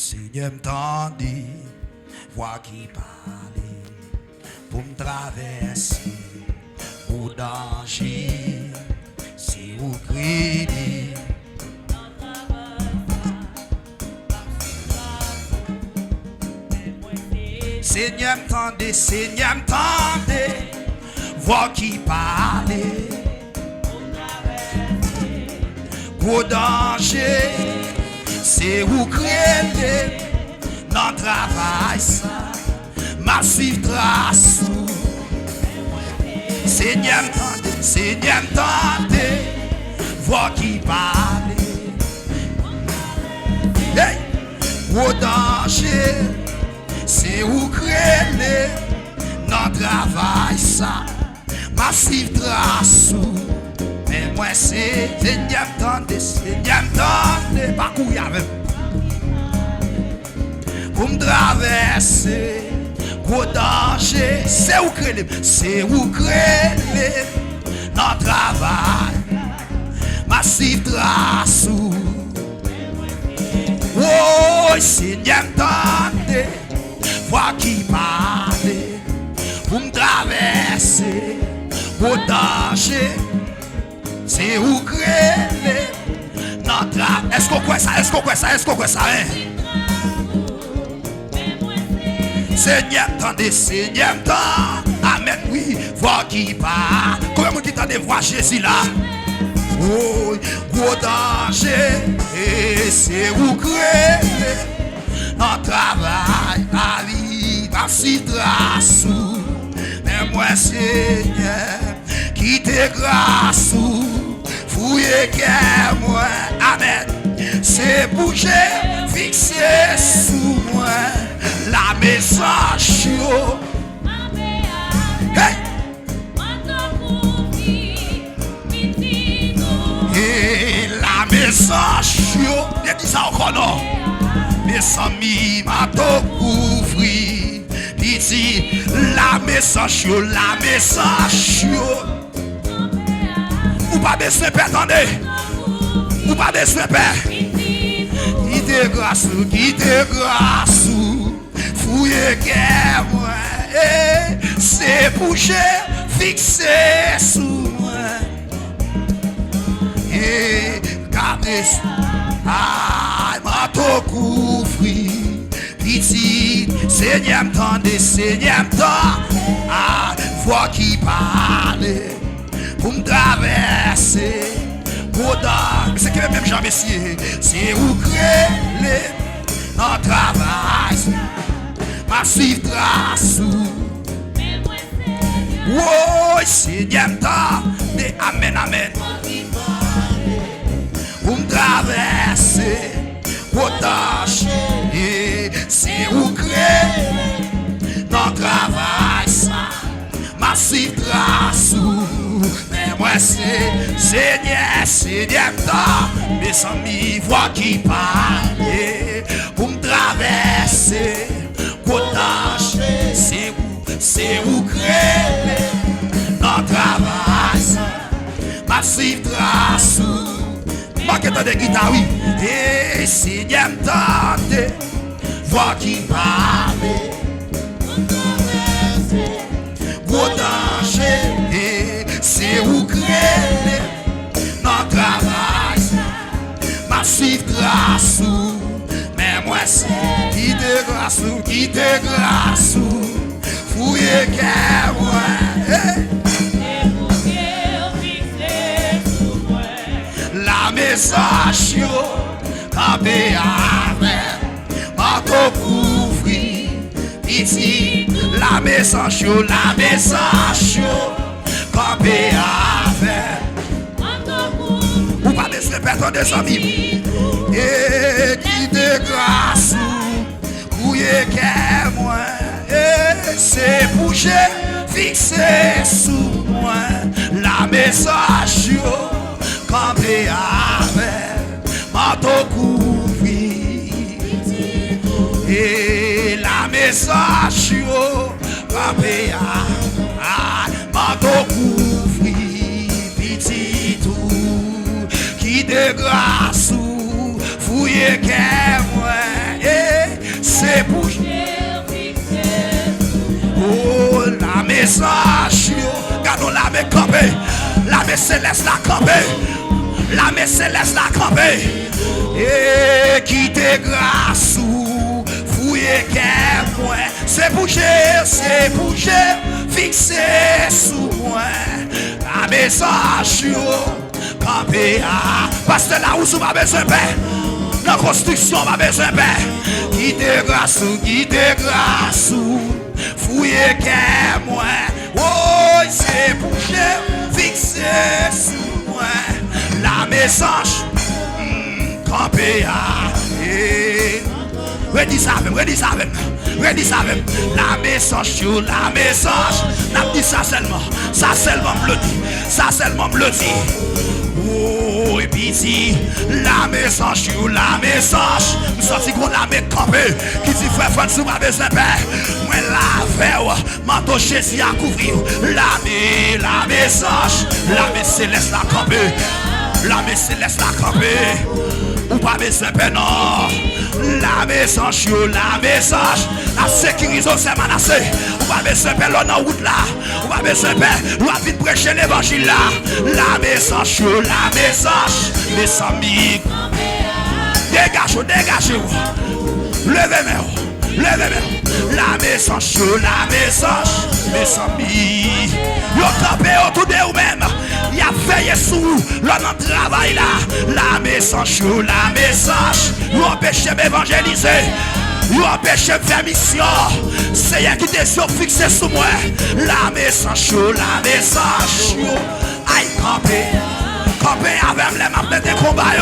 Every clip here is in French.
Seigneur m'tendait, voix qui parlait, pour me traverser, au danger, si vous criez. Seigneur m'tendait, voix qui parlait, au danger, c'est où créer dans le travail ça, ma suivre trace. Seigneur m'tendait, voix qui parlait, hey, au danger, c'est où créer dans le travail ça, ma suivre trace. Mais moi c'est Seigneur m'tendait, pas couille avec pour me traverser, gros danger, c'est où créer dans le travail, massif trace. Oh, Seigneur m'tendait, voix qui parlait, pour me traverser, gros danger, c'est où créer notre âme. Est-ce qu'on croit ça? Hein? Seigneur m'tendait, amen, oui, voix qui parle. Combien de monde qui t'a des voix Jésus là? Oh, gros danger, et c'est où créer notre travail, la vie, ma si trace. Mais moi, Seigneur, qui te grâce, fouiller qu'est moi, amen. C'est bouger, fixer sous moi, la message. Hey! Et la message, je dis ça encore non. Mes amis m'a tout couvri. Dit la message. Ou pas de se perdre, attendez. Ou pas de se perdre. Qui te grâce, fouiller qu'est moi. C'est bouger, fixer sous moi. Et gardez ça. Ah, m'a tout couvri. Petit, Seigneur m'tendait, ah, voix qui parlait, pour me traverser, c'est que même jamais c'est où créer notre travail, ma suivre trace. Oh, Seigneur m'tendait, amen, pour me traverser, c'est où créer notre travail ça, massif trace. Mais moi c'est Seigneur mes amis voix qui parle, pour me traverser, c'est où créer notre travail ça, massif trace. Maquette de guitare, oui. Et Seigneur m'tendait, voix qui parlait, gros danger, c'est où créer notre travail, massif trace. Mais moi c'est qui te grâce, fouiller qu'est moi. La message, campé avec, m'a tout couvri. Ici, la message, campé avec. Ou pas de se répéter des amis. Et qui de grâce, couiller qu'est moi. Et c'est bouger, fixer sous moi. La message, campé avec, m'a tout couvri. Et la message, campé avec, m'a tout couvri. Petit tout, qui de grâce, fouiller qu'est moi. c'est pour oh, la message, gardons la main campée, la main céleste la campée, la main céleste la campée, et qui te grâce ou fouiller qu'est moi, c'est bouger, fixé sous moi, la message, campée, parce que là où vous avez besoin de paix, la construction va besoin de paix, qui te grâce ou fouiller qu'est moi, oh, c'est bouger, fixé sous moi, la message, campé, redis ça même, la message, n'a dit ça seulement me dit, oh, et puis si, la message, nous sortis qu'on la met campée, qui dit frère François m'a besoin de paix, moi la veille, manteau Jésus à couvrir, la message, céleste la campée, la céleste la campée, ou pas besoin de paix non, la message, la sécurisation c'est menacé, ou pas besoin de paix là dans route là, ou pas besoin de paix, ou pas vite prêcher l'évangile là, la message, mes amis, dégagez-vous, levez-moi, la message, mes amis, yo campé autour de vous-même, y a veillé sur vous, là dans le travail là, la message, vous empêchez d'évangéliser, vous empêchez de faire mission, c'est y'a qui des yeux fixés sur moi, la message, aïe campé avec les maps de combat,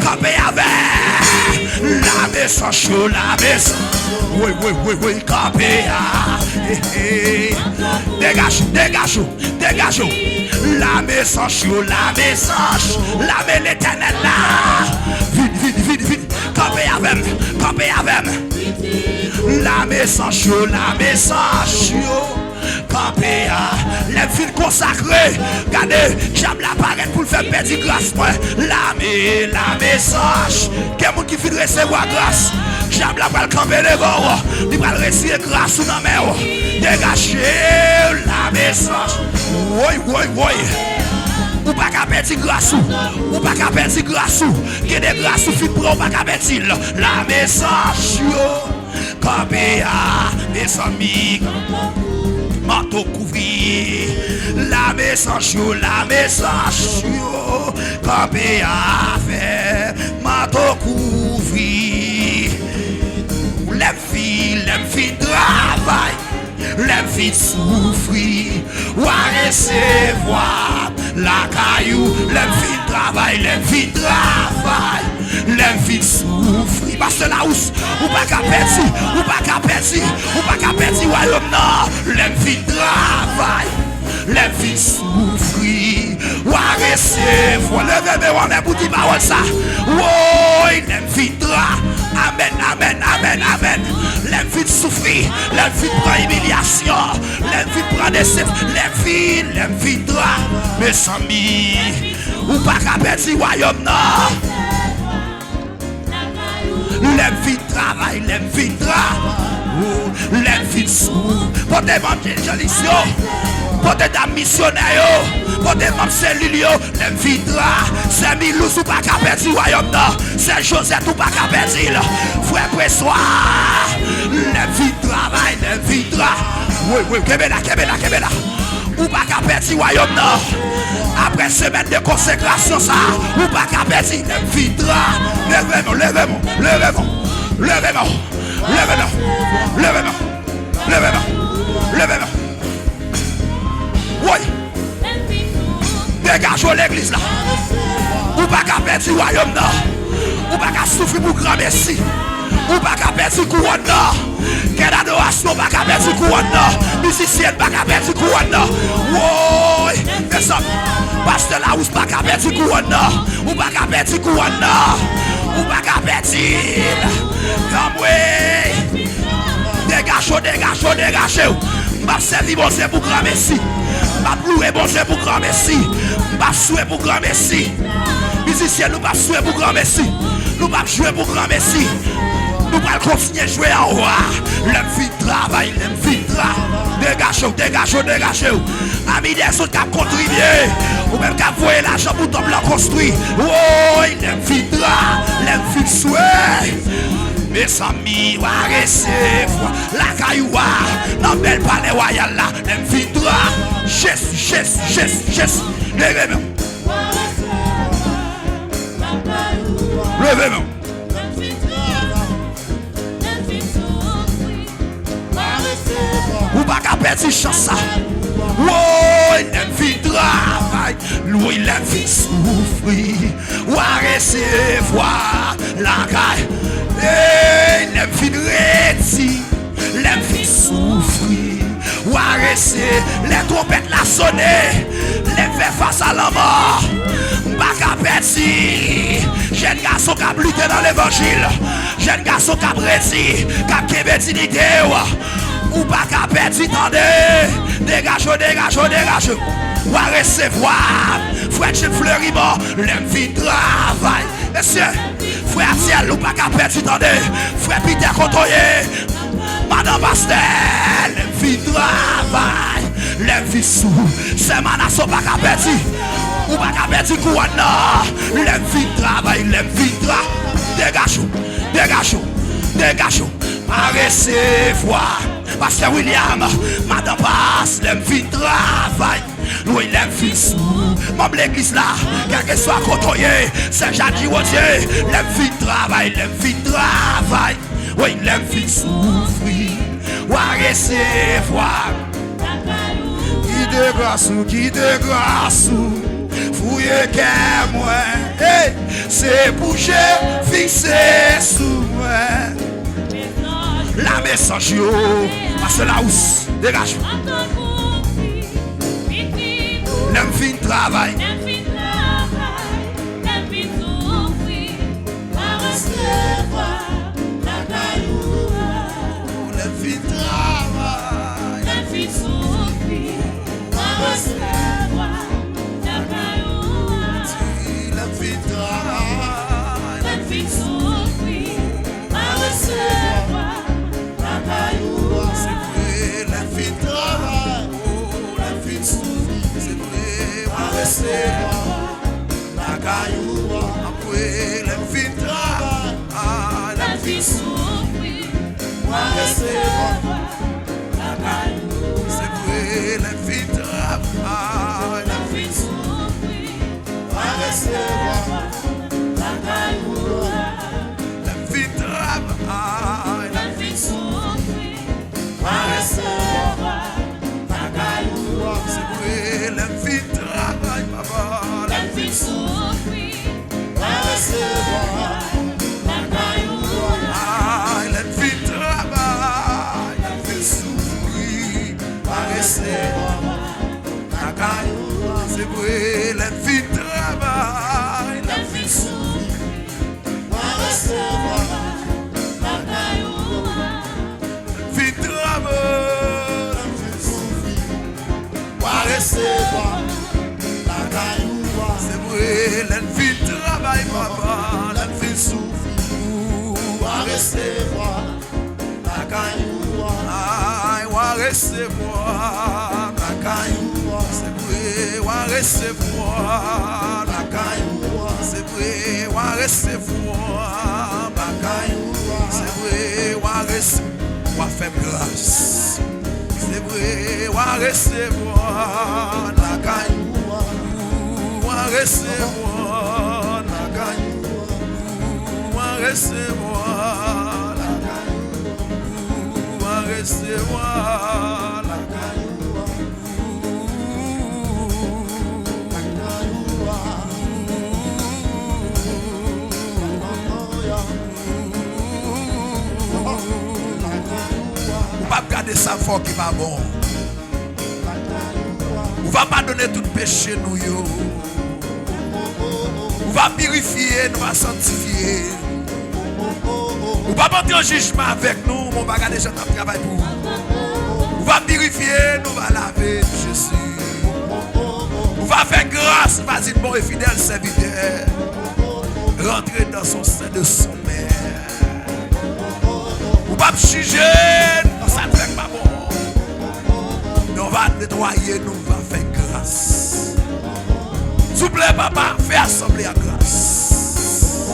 campé avec la message, oui, campé, dégage, la message, la main l'éternel là, vite, campé avec, la message, campé, les villes consacrées, regardez, j'aime l'apparaître pour le faire perdre grâce, moi, la message, quelqu'un qui fait recevoir grâce, j'aime la balle camper les bords, il va recevoir grâce ou non, mais dégagez la message, oui, ou pas qu'à perdre grâce ou pas qu'à perdre grâce ou que des grâces ou fit pour pas qu'à perdre la message, campé, mes amis, manteau couvrir, la message, campé avec manteau couvrir, les filles travail, les filles souffrir, ou à recevoir la caillou, les filles travail, les filles souffrir, parce que la housse, ou pas qu'à perdre, royaume non, les filles travail, les filles souffrir, ou à recevoir, le bébé, pour dire parole ça, oui, les filles amen, les filles souffrir, les filles prendre humiliation, les filles prendre déception, les filles mes amis, ou pas qu'à perdre, royaume non, les filles travaillent, les filles souffrent, pour des évangélisation, pour des missionnaires, pour des membres cellules, les filles c'est Milous ou pas qu'à perdre, royaume non, c'est Joseph ou pas qu'à perdre, frère Pressoir, les filles travaillent, oui, Kebela, ou pas qu'à perdre, royaume non, après semaine de consécration ça, ou pas qu'à perdre, les filles levez-moi, oui, dégagez l'église là, ou pas qu'à perdre, royaume non, ou pas qu'à souffrir pour grand merci, ou pas qu'à perdre couronne non, quelle adoration pas qu'à perdre couronne non, musicien pas qu'à perdre couronne non, oui, mais ça, pasteur là ou pas qu'à perdre couronne non, ou pas qu'à perdre couronne non, ou pas qu'à perdre, comme oui, dégagez, m'a servi bon Dieu pour grand merci, m'a loué bon Dieu pour grand merci, m'a souhaité pour grand merci, musicien nous pas souhaité pour grand merci, nous pas jouer pour grand merci. Nous allons continuer à jouer en roi. L'aime fin de travail, l'aime fin de travail. Dégagez. Amis des autres qui ont contribué. Ou même qui ont voyé l'argent pour ton blanc construit. Oh, il aime fin de travail, l'aime fin de souhait. Mes amis, wa recevoir la cailloua. Dans belle palais royal là, l'aime fin de travail. Jésus. Levez-moi. Levez-moi. Ou pas qu'à perdre chance ça. Oh, il aime vie travail. Lui, il aime vie souffrir. Ou à recevoir la caille. Il aime vie réti. Il aime vie souffrir. Ou à recevoir les trompettes la sonner. Les faire face à la mort. Pas qu'à perdre. Jeune garçon qui a lutté dans l'évangile. Jeune garçon qui a prédit. Qui a québétinité. Ou pas qu'à perdre, attendez. Dégage. Ou à recevoir. Frère Gilles Fleurimont, l'aime vie travail. Monsieur, frère Ciel, ou pas qu'à perdre, attendez. Frère Peter Cotoyer, Madame Pastel, l'aime vie travail. L'aime vie sous. C'est Manasso, pas qu'à perdre. Ou pas qu'à perdre, Kouana. L'aime vie travail, l'aime vie travail. Dégage. À recevoir. Pasteur William, Madame Basse, l'aime vie travail. Lui, il aime vie sous. Membre l'église là, quel que soit côtoyé, Saint-Jacques Rodier, l'aime vie travail, Oui, il aime vie souffrir. Ou à recevoir. Qui de grâce, fouillez qu'à moi. Hey, c'est bouger, fixer sous moi. La message yo, parce la housse, dégage. L'aime fin de travail. La cailloua, après le fin de travail, la vie souffrir, moi recevoir. La cailloua, c'est après le fin de travail, la vie souffrir, moi recevoir. La cailloua, la fin de travail, la vie souffrir, moi recevoir. La cailloua, c'est après le fin de travail, papa. La vie souffrir, va recevoir. La cailloua, la vie travail. La vie souffrir, va recevoir. La cailloua, c'est vrai. La vie travail. La vie souffrir, va recevoir. La cailloua, la vie travail. La vie souffrir, va recevoir. La cailloua, c'est vrai, l'envie travaille, papa, l'envie souffre, va recevoir. La cailloua, va recevoir. La cailloua, c'est vrai, va recevoir. La cailloua, c'est vrai, va recevoir. La cailloua, c'est vrai, va recevoir. Va faire grâce, c'est vrai, va recevoir. La cailloua, recevoir la cailloua, recevoir la cailloua, recevoir la cailloua, ou pas garder ça fort qui va bon. On va pas donner tout péché nous yo. On va purifier, nous va sanctifier. On va monter en jugement avec nous, on va regarder gens qui travaillent pour nous. On va purifier, nous va laver Jésus. On va faire grâce, va dire bon et fidèle serviteur. Rentrer dans son sein de son mère. nettoyer nous, va faire grâce. S'il vous plaît, papa, fais assembler à grâce.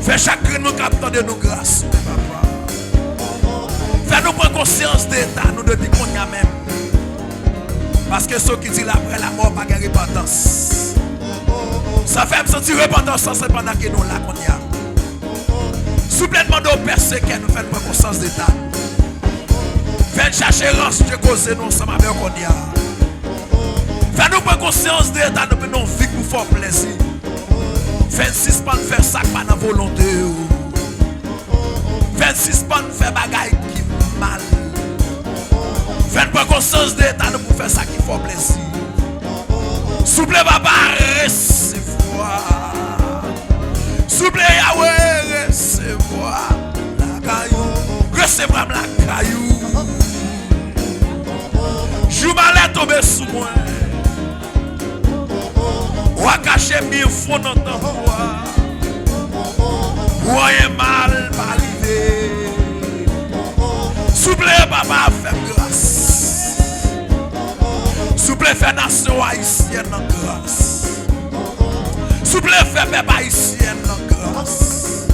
Fais chacun nous captant de nous grâce, papa. Fais-nous prendre conscience d'état, nous depuis qu'on y a même. Parce que ceux qui disent après la mort, pas de repentance. Ça fait me sentir repentance, c'est pendant que nous là qu'on y a. Souplement de persécuter, nous faisons prendre conscience d'état. Faites chercher rançon de causer nous ensemble avec qu'on y a. Faites-nous prendre conscience d'état, nous menons vie pour faire plaisir. Faites suspendre faire ça pas dans volonté. Faites suspendre faire bagaille qui mal. Faites pas conscience d'état pour faire ça qui fait plaisir. Souple papa recevoir. Souple Yahweh recevoir la caillou. Recevoir la caillou. Jou malais tomber sous moi. Ou a caché mille faux dans ton roi. Ou a mal arrivé. Souple papa fait grâce. Souple fait nation haïtienne en grâce. Souple fait peuple haïtien en grâce.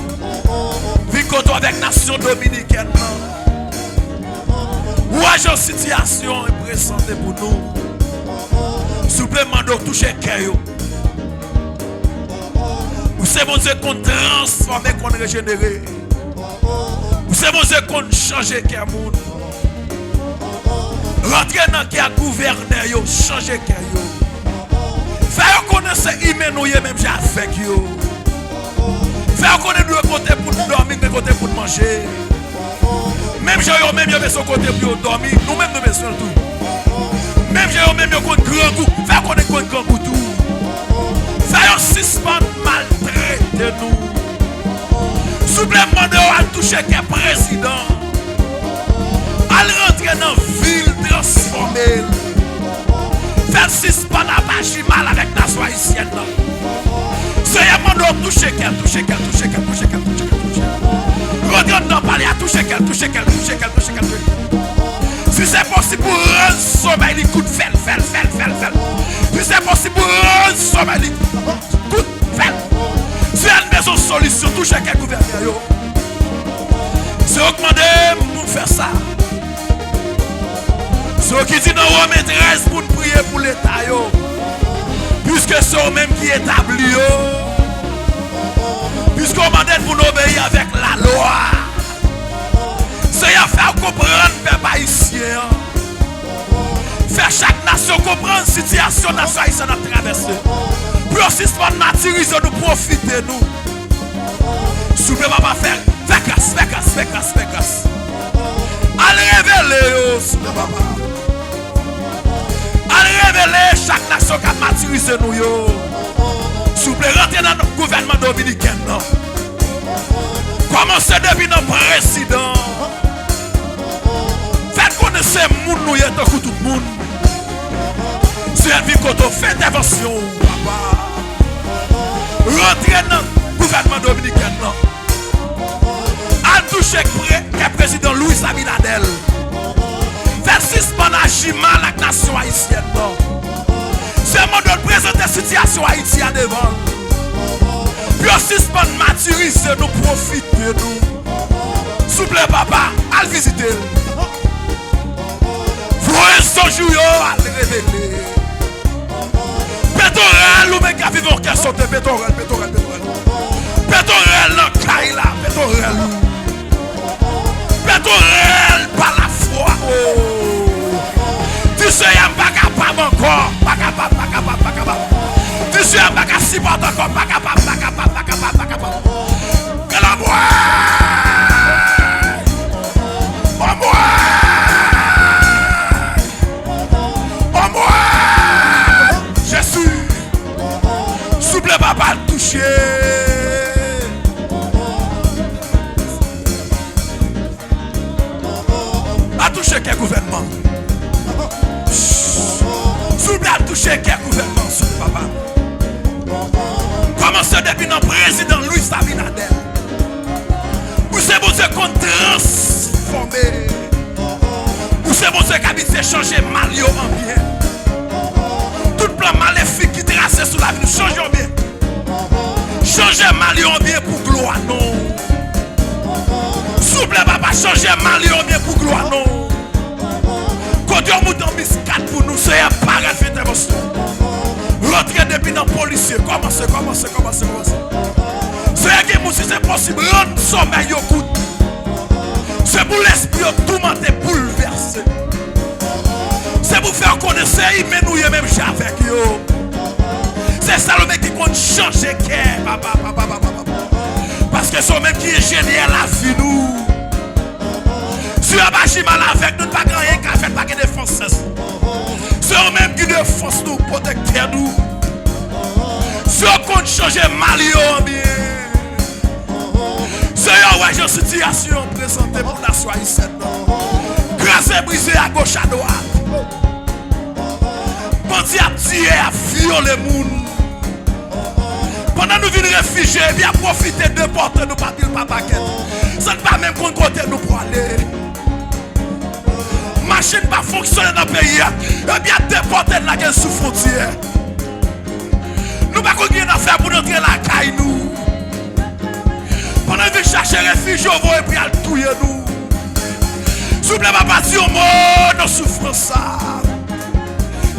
Vicoto avec nation dominicaine. Ou agent situation est présentée pour nous. Supplément de toucher cœur. Ou c'est bon Dieu qu'on transforme, qu'on régénère. Ou c'est bon Dieu qu'on change cœur monde. Rentrer dans qui a gouverné, changer cœur. Faire connaître Imenouye même j'ai avec yo. Faire connaître deux côtés pour dormir, deux côtés pour manger. Même j'ai même yo son côté pour dormir, nous même nous besoin tout. Même j'ai même yo contre grand goût, faire connaître contre grand goût tout. Faire suspendre maltraiter nous. Supplément de à toucher qu'un président. Al rentrer dans ville transformée. Faire suspendre à mal avec la nation haïtienne. C'est un monde toucher qu'elle, toucher qu'elle, toucher qu'elle, toucher qu'elle, toucher qu'elle, toucher qu'elle. Regarde dans parler à toucher qu'elle, toucher qu'elle, toucher qu'elle, toucher qu'elle. Si c'est possible pour rendre sommeil, il coûte fel. Si c'est possible pour rendre sommeil, il coûte fel. Si elle met une solution, toucher qu'elle gouverneur. C'est augmenter pour faire ça. Ceux qui disent non, maîtresse pour nous prier pour l'État, puisque c'est eux-mêmes qui établissent, puisqu'on m'a dit pour nous obéir avec la loi. C'est à faire comprendre les peuple haïtien. Faire chaque nation comprendre la situation de la nation haïtienne à traverser. Pour aussi se matérialiser, nous profiter nous. Si vous ne pouvez pas faire, fais grâce. Allez révéler, s'il vous plaît. Allez révéler chaque nation qui a maturisé nous. S'il vous plaît, rentrez dans le gouvernement dominicain. Commencez depuis notre président. Faites connaître ces gens, nous y est tout le monde. Si elle vit quand on fait intervention, papa. Rentrez dans le gouvernement dominicain. A touché le président Louis Abinadel. Faire suspendre agiment la nation haïtienne. C'est un monde de présenter la situation haïtienne devant. Puis on suspend maturiser nous, profiter nous. S'il vous plaît, papa, allez visiter. Voyez son jour, allez révéler. Pétorel, ou mec qui vivent en question de pétorel. Pétorel, non, Kaila, pétorel. Pétorel, par la foi. Tu sais, il n'y a pas capable encore. Pas capable. Tu sais, il n'y a pas capable encore. Pas capable. Que la moi. Jésus. Souple papa touché. A touché quel gouvernement? Souple a touché quel gouvernement, souple papa? Commencez depuis notre président Louis Abinadel. Vous savez, vous êtes qu'on transformé. Vous C'est bon Dieu qui habite, c'est changer mal en bien. Tout plan maléfique qui trace sur la vie, nous changeons bien. Changer mal en bien pour gloire, non. S'il vous plaît, papa, changer mal en bien pour gloire, non. Quand on monte en biscate pour nous, c'est un pareil fait d'intervention. Rentrer depuis dans le policier, commencez. C'est qui si c'est possible, rendre sommeil au coup. C'est pour l'esprit tourmenté, bouleversé. C'est pour faire connaître, mais nous même avec eux. C'est ça le mec qui compte changer cœur. Parce que c'est même qui est génial la vie nous. Si on va mal avec nous, pas rien qu'à faire, pas que défense. C'est eux même qui défense nous, protecteur nous. Si on compte changer mal en bien. C'est une situation présentée pour la nation haïtienne. Grâce et brisé à gauche à droite. Bandit a tiré, a violé les gens. Pendant nous venons réfugiés, bien profiter de porter nous pas paquet. Ça ne pas même qu'on côté nous pour aller. Machine pas fonctionner dans le pays. Et bien déporter la guerre sous frontière. Nous pas qu'on rien à faire pour entrer la caille nous. Pendant que nous cherchons réfugiés, on va et puis touiller nous. S'il vous plaît, papa, Dieu mort dans souffrance.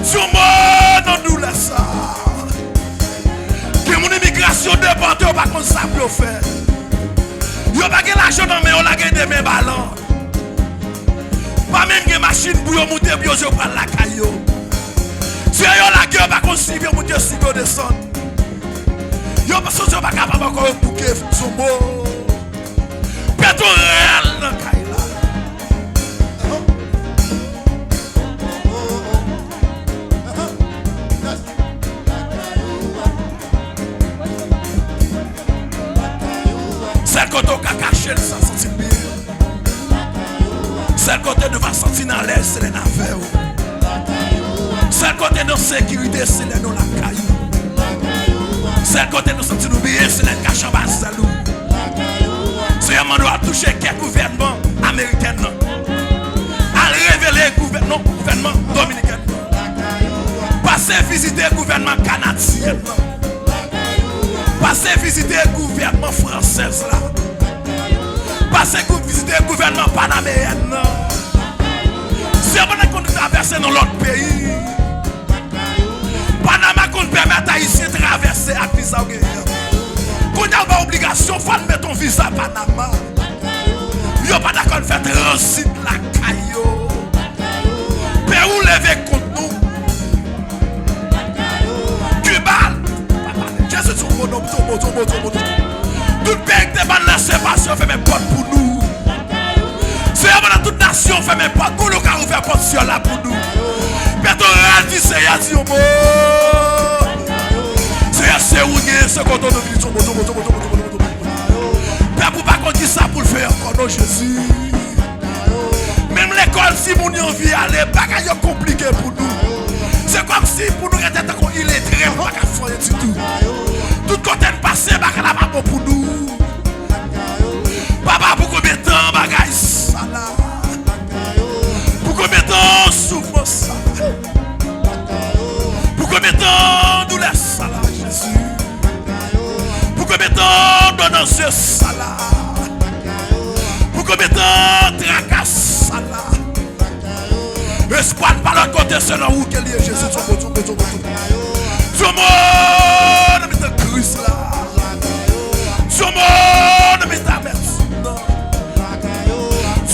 Dieu mort dans douleur. Que mon immigration déportée, on va comme ça pour faire. Il n'y a pas de l'argent dans mes mains, on a des mains ballons. Pas même de machine pour monter, puis on prend la caillou. Si on a la gueule, on va continuer à monter, si on descend. Yo parce que je pas capable encore bouquer son mot. Pétorel dans Kaila. C'est le côté qui a caché le sang sentir bien. C'est le côté de va sentir dans l'air, c'est les navets. C'est le côté de sécurité, c'est les non la caillou. C'est le côté de nous sentir oubliés, c'est le cachant bas salou. C'est un moment doit toucher quel gouvernement américain. À révéler gouvernement dominicain. Passer visiter le gouvernement canadien. Passer visiter le gouvernement français. Passer visiter le gouvernement panaméen. C'est un moment qu'on nous traverse dans l'autre pays. Panama qu'on permet à Haïtien de traverser à visa au guerrier. Quand il y a une obligation, il faut mettre ton visa à Panama. Il n'y a pas d'accord de faire transit la caillou. Pérou levé contre nous. Cuba. Jésus, ton mot. Tout pays qui est laissé passer, on fait mes portes pour nous. C'est avant toute nation, on fait mes portes. Pour nous, car on fait porte sur là pour nous. Pétorel dit c'est y'a dit au mot. C'est où ce qu'on donne de ton moto. Père pour pas qu'on dise ça pour le faire encore, non Jésus. Même l'école, si mon envie aller, pas qu'à compliqué pour nous. C'est comme si pour nous, il est très pas qu'à faire du tout. Tout côté de passer, pas qu'à la pas pour nous. Papa, pour combien de temps, bagaille ça là? Pour combien de temps, souffrance ça? Pour combien de temps, douleur ça là, Jésus? Pour combien de temps, donnance ça là? Pour combien de temps, tracasse ça là? Espoir par l'autre côté, c'est là où qu'elle est, Jésus, tout le monde met un Christ là. Tout le monde met un merci.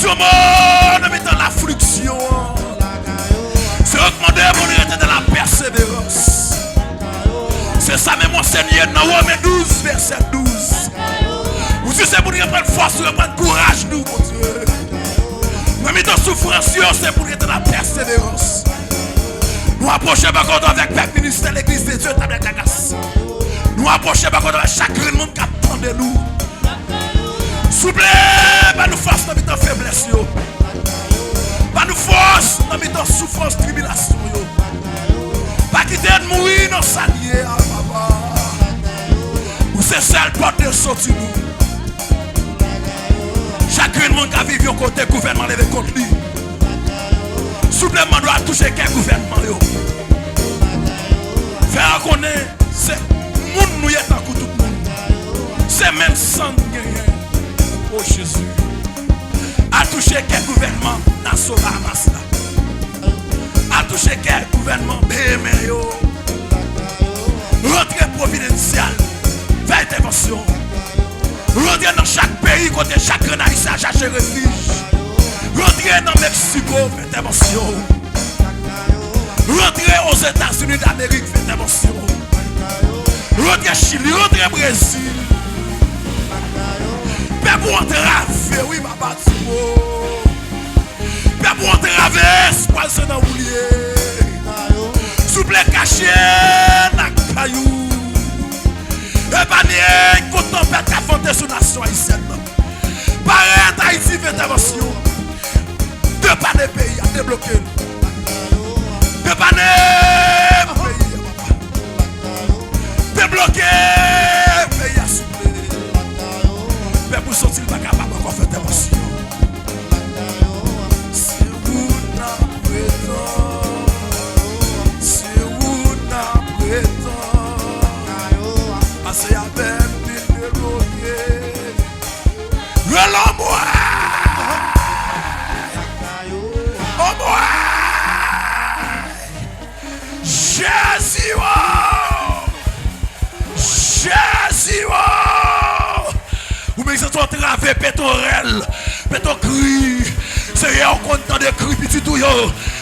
Tout le monde met dans l'affliction. C'est recommandé pour nous être dans la persévérance. C'est ça même mon Seigneur dans Romains 12, verset 12. Vous dites c'est pour nous prendre force, prendre courage nous, mon Dieu. Même dans souffrance, c'est pour nous être dans la persévérance. Nous approchons par contre avec le ministère de l'église de Dieu, avec la grâce. Nous approchons par contre avec chaque monde qui attend de nous. S'il vous plaît, pas nous force dans notre faiblesse. Pas nous force dans notre souffrance, tribulation. Pas quitter de mourir dans sa liée. Ou c'est seul porte de sortir nous. Chacun monde qui a vécu au côté gouvernement levé contre lui. Souplement doit toucher quel gouvernement. Faire connaître, c'est monde nous y est en coup tout le monde. C'est même sang gagné. Oh Jésus. A touché quel gouvernement dans ce Bahamas là. A touché quel gouvernement BME. Rentrée providentielle. Faire intervention. Rentrez dans chaque pays, côté chaque haïtien chercher refuge. Rentrez dans Mexico, fait intervention. Rentrez aux États-Unis d'Amérique, fait intervention. Rentrez Chili, rentrez Brésil. Père pour entraver, oui, ma bâtiment. Père pour entraver, espoir, c'est dans l'oublier. Souple caché, dans caillou. Et panier, quand on pète la fontaine sur la nation haïtienne. Paraît Haïti fait intervention. Deux panneaux pays à débloquer. Deux panneaux pays à débloquer. Pays à souffler. Mais pour sortir, il n'est pas capable de faire intervention. C'est où n'a prétend. C'est où n'a prétend. C'est avec des débloqués. L'homme, oh boy, Jésus, Jésus, ou bien ils sont través pétorel, pétocri, c'est un content de cris petit tout yo,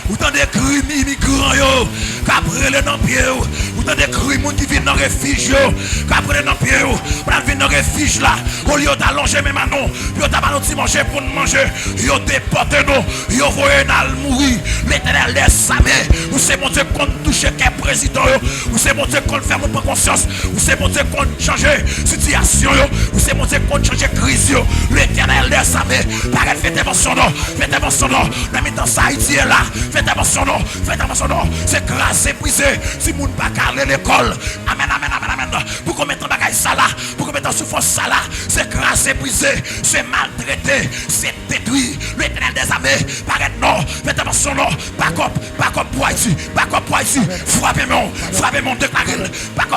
ou tant de cris immigrants yo, qu'après les pieds, ou tant de cris monde qui viennent dans le refuge yo, qu'après les pieds, pour venir dans le refuge là, au lieu d'allonger même non, yo t'a pas nous manger pour nous manger, yo déporté nous, yo voyé nous mourir, l'Éternel laisse sa main, ou c'est mon Dieu qu'on touche quel président yo, ou c'est mon Dieu qu'on fait mon prendre conscience, ou c'est mon Dieu qu'on change situation yo, ou c'est mon Dieu qu'on change crise yo, l'Éternel laisse sa main, par fait intervention non, fait intervention non, la mi-temps ça Haïti est là, fait intervention non, fait intervention non, c'est grâce, c'est brisé, si moun pas carler l'école, amen, amen, amen, amen, pour qu'on mette en bagaille ça là, pour qu'on mette en souffrance ça là, c'est grâce, c'est brisé, c'est maltraité, c'est détruit, l'Éternel des armées, paraît non, fait intervention non, back up pour Haïti, frappez-moi, déclarez, back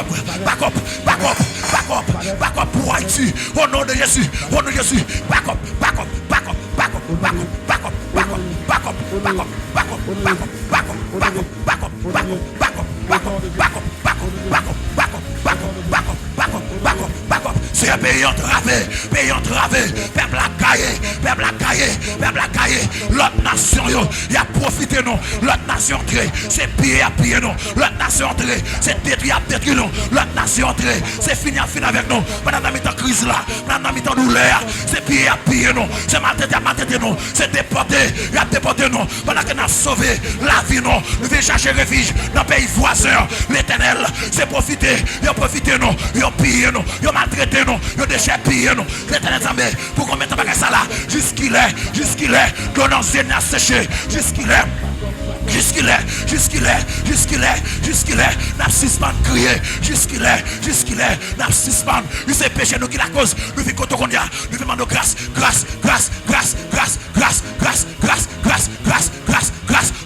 up pour Haïti, au nom de Jésus, back up, c'est un pays entravé, peuple à cailler, l'autre nation, il a profité non, l'autre nation entrée, c'est piller à piller non, l'autre nation entrée, c'est détruire à détruire non, l'autre nation entrée, c'est finir avec nous, pendant la mi-temps crise là, pendant la mi-temps douleur, c'est piller à piller non, c'est maltraiter non, c'est déporter non, pendant que nous avons sauvé la vie non, nous venons chercher refuge dans le pays voisin, l'Éternel, c'est profiter non, il a pillé non, il a maltraité non, il a déchiré piller non, l'Éternel s'en pour qu'on mette ça là, jusqu'il est, donnant zéna séché, jusqu'il est, n'a suspend crier, jusqu'il est, n'a suspend, il s'est péché nous qui la cause, nous vivons quand on y a, nous demandons grâce,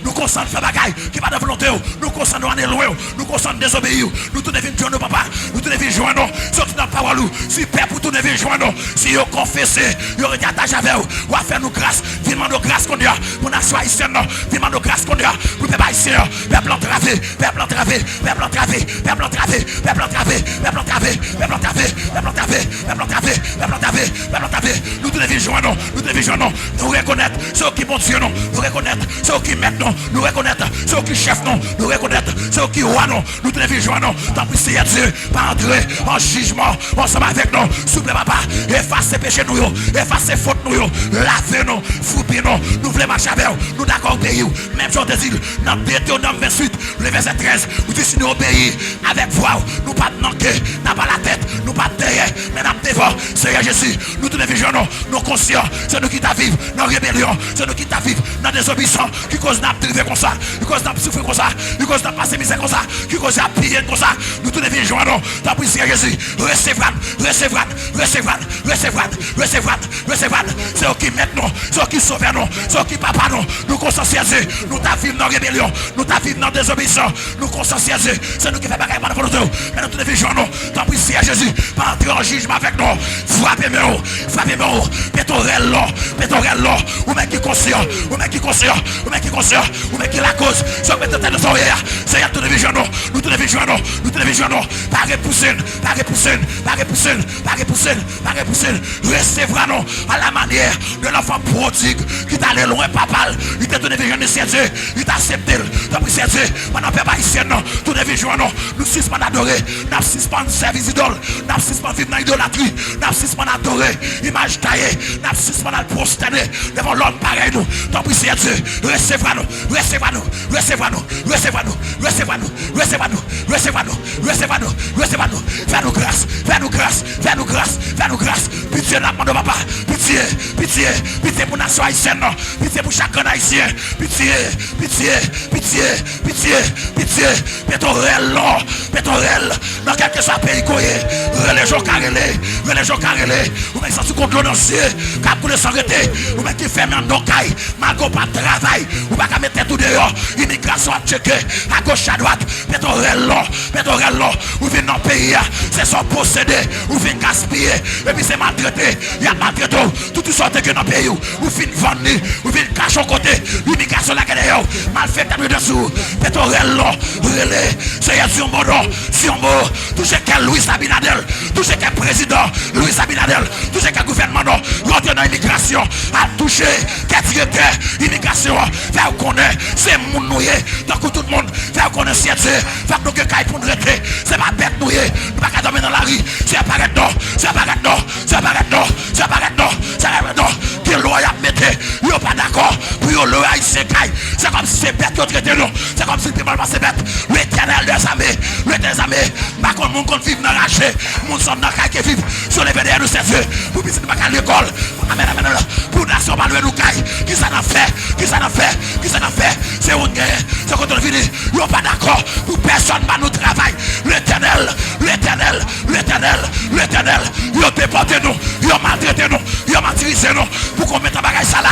nous concentrons faire bagaille, qui va de volonté, nous concentrons en éloigner, nous concentrons désobéir, nous tous devons joindre nos papas, nous tous devons joindre, surtout dans la parole, si père pour tout devons joindre, si vous confessez, vous regardez attaché avec vous, ou à faire nous grâce, demandons grâce qu'on y a, pour la nation haïtienne, demandons grâce qu'on y a, pour les haïtiens, peuple entravé, nous devons joindre, nous reconnaître ceux qui vont Dieu, nous reconnaître ceux qui mettent nous reconnaître ceux qui chefs nous reconnaître ceux qui roient nous devons joindre, tant pis c'est Dieu, pas entrer en jugement, ensemble avec nous, souple papa, effacer péché nous, effacer faute nous, laver nous, fouper nous voulons marcher avec nous d'accord pays, même chose de dire, dans Deutéronome 28, le verset 13, vous dites si nous obéissons avec voix, nous pas manquer, n'a pas la tête, nous pas derrière, mais nous devons, Seigneur Jésus, nous devons joindre, nous conscients, c'est nous qui t'a vivre dans la rébellion. C'est nous qui t'a vivre dans la désobéissance. Qui cause n'a privé comme ça. Qui cause n'a souffrir comme ça. Qui cause n'a passé misère comme ça. Qui cause n'a pillé comme ça. Nous tous les vies joindre. T'as pris Jésus. Recevra. C'est eux qui mettent nous. C'est eux qui sauvent nous. C'est eux qui papa nous. Nous conscienciser. Nous t'a vivre dans la rébellion. Nous t'a vivre dans la désobéissance. Nous conscienciser. C'est nous qui faisons bagaille pour nous. Mais nous tous les vies joindre. T'as pris Jésus. Pas entrer en jugement avec nous. Frappez-moi. Pétorel là. Ou mec qui conscient. Ou mec qui la cause. Ce que tu as de sourire. C'est à tous les vies joindre. Nous tous les vies joindre. Pas repousser. Recevra nous à la manière de l'enfant prodigue qui t'a allé loin, papa. Il t'a donné des jeunes Dieu. Il t'a accepté. T'as pris Dieu. Pendant que papa ici, tous les vies joindre. Nous suspendons adorer. Nous suspendons service idole. Nous suspendons vivre dans l'idolâtrie. Nous suspendons adorer. Image taillée. Nous suspendons prosterner devant l'homme pareil nous. T'as pris Dieu. Recevra nous. Fais-nous grâce. Pitié n'a pas de papa. Pitié pour la nation haïtienne. Pitié pour chacun haïtien. Pitié. Pétorel. Dans quel que soit le pays, religion carrelée. Ou même sans contre l'onancier. Cap pour le s'arrêter. Ou même qui fait même d'ocaille. Malgré pas de travail. Ou pas qu'à mettre tout dehors. Immigration à checker. À gauche, à droite. Pétorel là. Ou vient dans le pays. C'est son possédé. Ou vient gaspiller. Et puis c'est maltraité. Il y a maltraité. Tout sorte que dans le pays. Ou vient vendre. Ou vient cacher au côté. L'immigration là qu'elle est. Mal fait à dessous. Pétorel là. Relais. C'est un mot. Tout ce qu'est Louis Abinadel. Tout ce qu'est président Louis Abinadel. Tout ce qu'est gouvernement. Rentre dans l'immigration. A touché. Qu'est directeur. Immigration. Faire connaître. C'est mon noué. Donc tout le monde. Faire connaître. Faire que nous caille pour nous rester. C'est pas bête noué. Nous pas qu'à dormir dans la rue. C'est apparaître non. Que loi a mis. Ils sont pas d'accord. Pour le loi haïtien caille. C'est comme si c'est bête qui traité nous. C'est comme si le mal c'est bête. L'éternel des armées. Par contre, mon compte vivre dans la rage. Mon son dans la qui vivent. Sur les VDR nous servir. Pour pisser de à l'école. Amen. Pour nation pas nous caille. Qui ça n'a fait? C'est une guerre. C'est quand on finit. Ils sont pas d'accord. Pour personne pas nous travail. L'éternel. Ils ont déporté nous. Ils ont maltraité nous. Ils ont martyrisé nous. Pour qu'on mette un bagage ça là.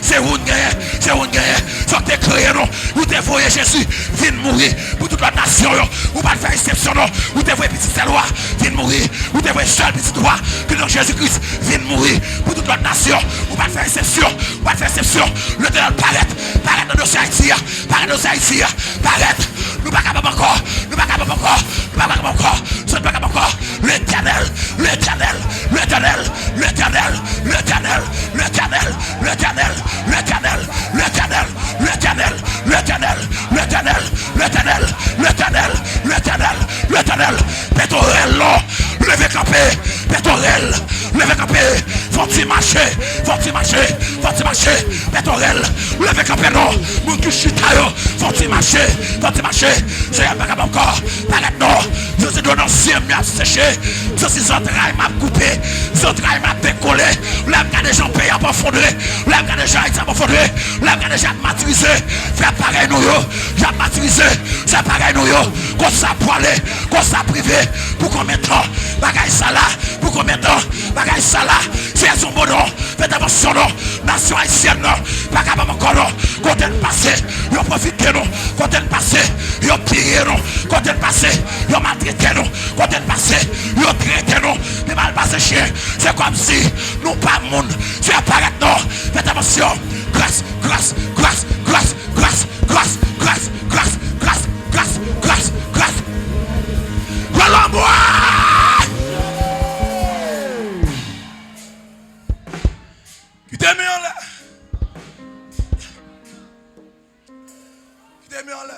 C'est une guerre. C'est que tu créé nous. Vous te voyez Jésus. Viens mourir pour toute la nation. Vous pas faire exception. Vous te voyez petite loi. Viens mourir. Vous te voyez seul petite loi. Que dans Jésus-Christ. Viens mourir pour toute la nation. Vous pas faire exception. Le temps paraît dans nos Haïti. Paraît. Nous pas capables encore. L'éternel. Pétorel là. Levez camper. Faut-il marcher. Pétorel. Levez camper non. Mon qui chita yo. Faut-il marcher. C'est un bagage encore. Paraît non. Je suis dans l'ancien m'a séché. Je suis en train m'a coupé. Je suis en train m'a décollé. Là, des gens payent à pas fondre. Là, des gens à pas fondre. Là, des gens maturisé. Faire pareil nous yo. J'ai maturisé. C'est pareil nous yo. Qu'on ça poilé. Qu'on ça privé. Pour combien de temps? Bagage ça là. Pour combien de temps? Bagage ça là. C'est son bon nom. Faites attention non. Nation haïtienne non. Pas capable encore non. Quand elle passe, ils ont profité non. Quand elle passe, ils ont pillé non. Quand elle passe, ils ont maltraité non. Quand elle passe, ils ont traité non. Mais mal passé chien. C'est comme si nous pas monde. C'est apparaître non. Faites attention. Grâce. Qui t'aime en là?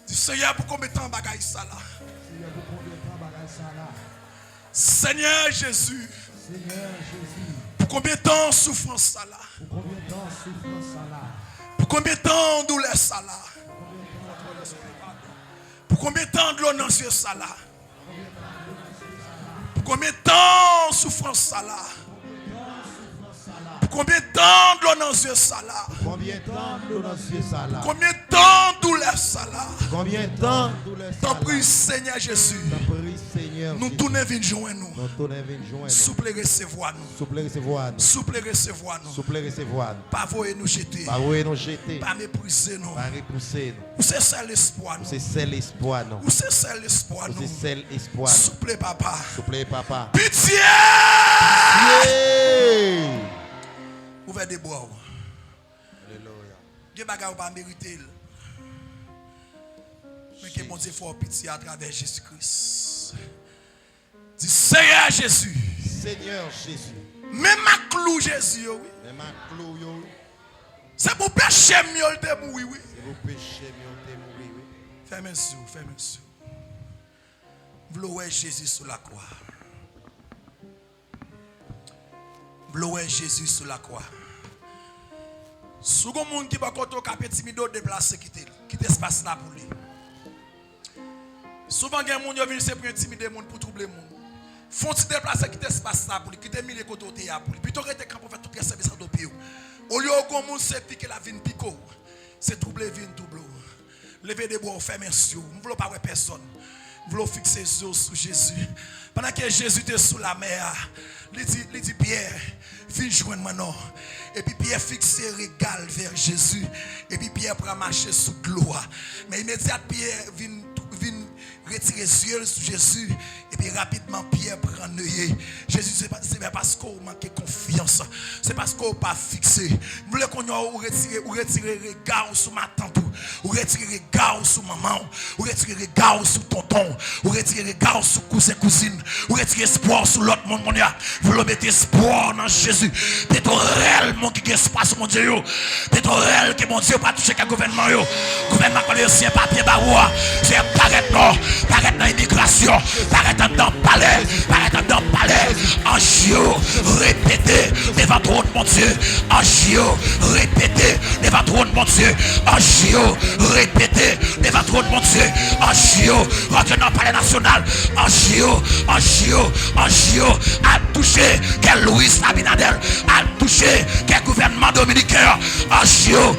Dis Seigneur pour combien de temps bagaille ça là? Seigneur Jésus. Pour combien de temps souffrance ça là? Pour combien de temps douleur ça là? Pour combien de temps de l'onance ça là? Pour combien de temps souffrance ça là? Pour combien de temps de l'eau dans les yeux ça là? Combien de temps de l'eau dans les yeux ça là? Combien de temps de douleur ça là? Combien de temps de douleur ça là? T'en prie Seigneur Jésus. T'en prie Seigneur. Nous tournons vers joindre nous. Nous tournons vers joindre nous. Souple recevoir nous. Souple recevoir nous. Souple recevoir nous. Souple recevoir nous. Pas voyer nous jeter. Pas voyer nous jeter. Pas mépriser nous. Pas repousser nous. Ou c'est ça l'espoir nous. C'est seul espoir nous. Ou c'est ça l'espoir nous. C'est seul espoir. Souple papa. Souple papa. Pitié! Ouvrez des bois. Alléluia. Dieu bagarre pas mériter. Mais que mon Dieu faut pitié à travers Jésus-Christ. Dis Seigneur Jésus. Seigneur Jésus. Même ma clou Jésus oui. Même ma clou yo. C'est pour péché mieux de mourir oui. C'est pour péché mieux de mourir oui. Fermez les yeux, fermez les yeux. Vouloir Jésus sur la croix. Vouloir Jésus sur la croix. Second monde qui va côté capé timido déplacer quitter espace là pour lui. Souvent gen moun yo vinn c'est pour intimider moun pour troubler moun. Font ti déplacer quitter espace là pour lui, quitter mille côté côté ya pour lui. Plutôt rester camp pour faire tout le service en dopier. Au lieu gon moun c'est piquer la vinn pico. C'est troubler vinn troubler. Lever des bois fermer les yeux. Nous voulons pas voir personne. Nous voulons fixer les yeux sur Jésus. Pendant que Jésus était sous la mer, il dit Pierre, viens joindre maintenant. Et puis Pierre fixe ses regards vers Jésus. Et puis Pierre prend marcher sous l'eau. Mais immédiatement Pierre vient retirer ses yeux sur Jésus. Et puis rapidement Pierre prend l'œil. Jésus, c'est pas parce qu'on manque confiance. C'est parce qu'on n'a pas fixé. Vous voulez qu'on retire le regard sur ma tante. Ou retirer le regard sur maman. Ou retirer le regard sur tonton. Ou retirer le regard sur cousin, cousine. Ou retirer espoir sur l'autre monde. Vous voulez mettre espoir dans Jésus. Peut-être réellement qui est espace mon Dieu. Peut-être réel que mon Dieu pas touché qu'un gouvernement. Gouvernement connaît aussi un papier baroua. C'est paraître non. Paraître dans l'immigration. Paraître dans le palais. Paraître dans le palais. En Gio, répétez devant trône mon Dieu. En Gio, répétez devant trône mon Dieu. En Gio, répétez devant trône mon Dieu. En Gio, rentrez dans le palais national. En Gio, a touché quel Louis Abinadel. A touché quel gouvernement dominicain. En Gio,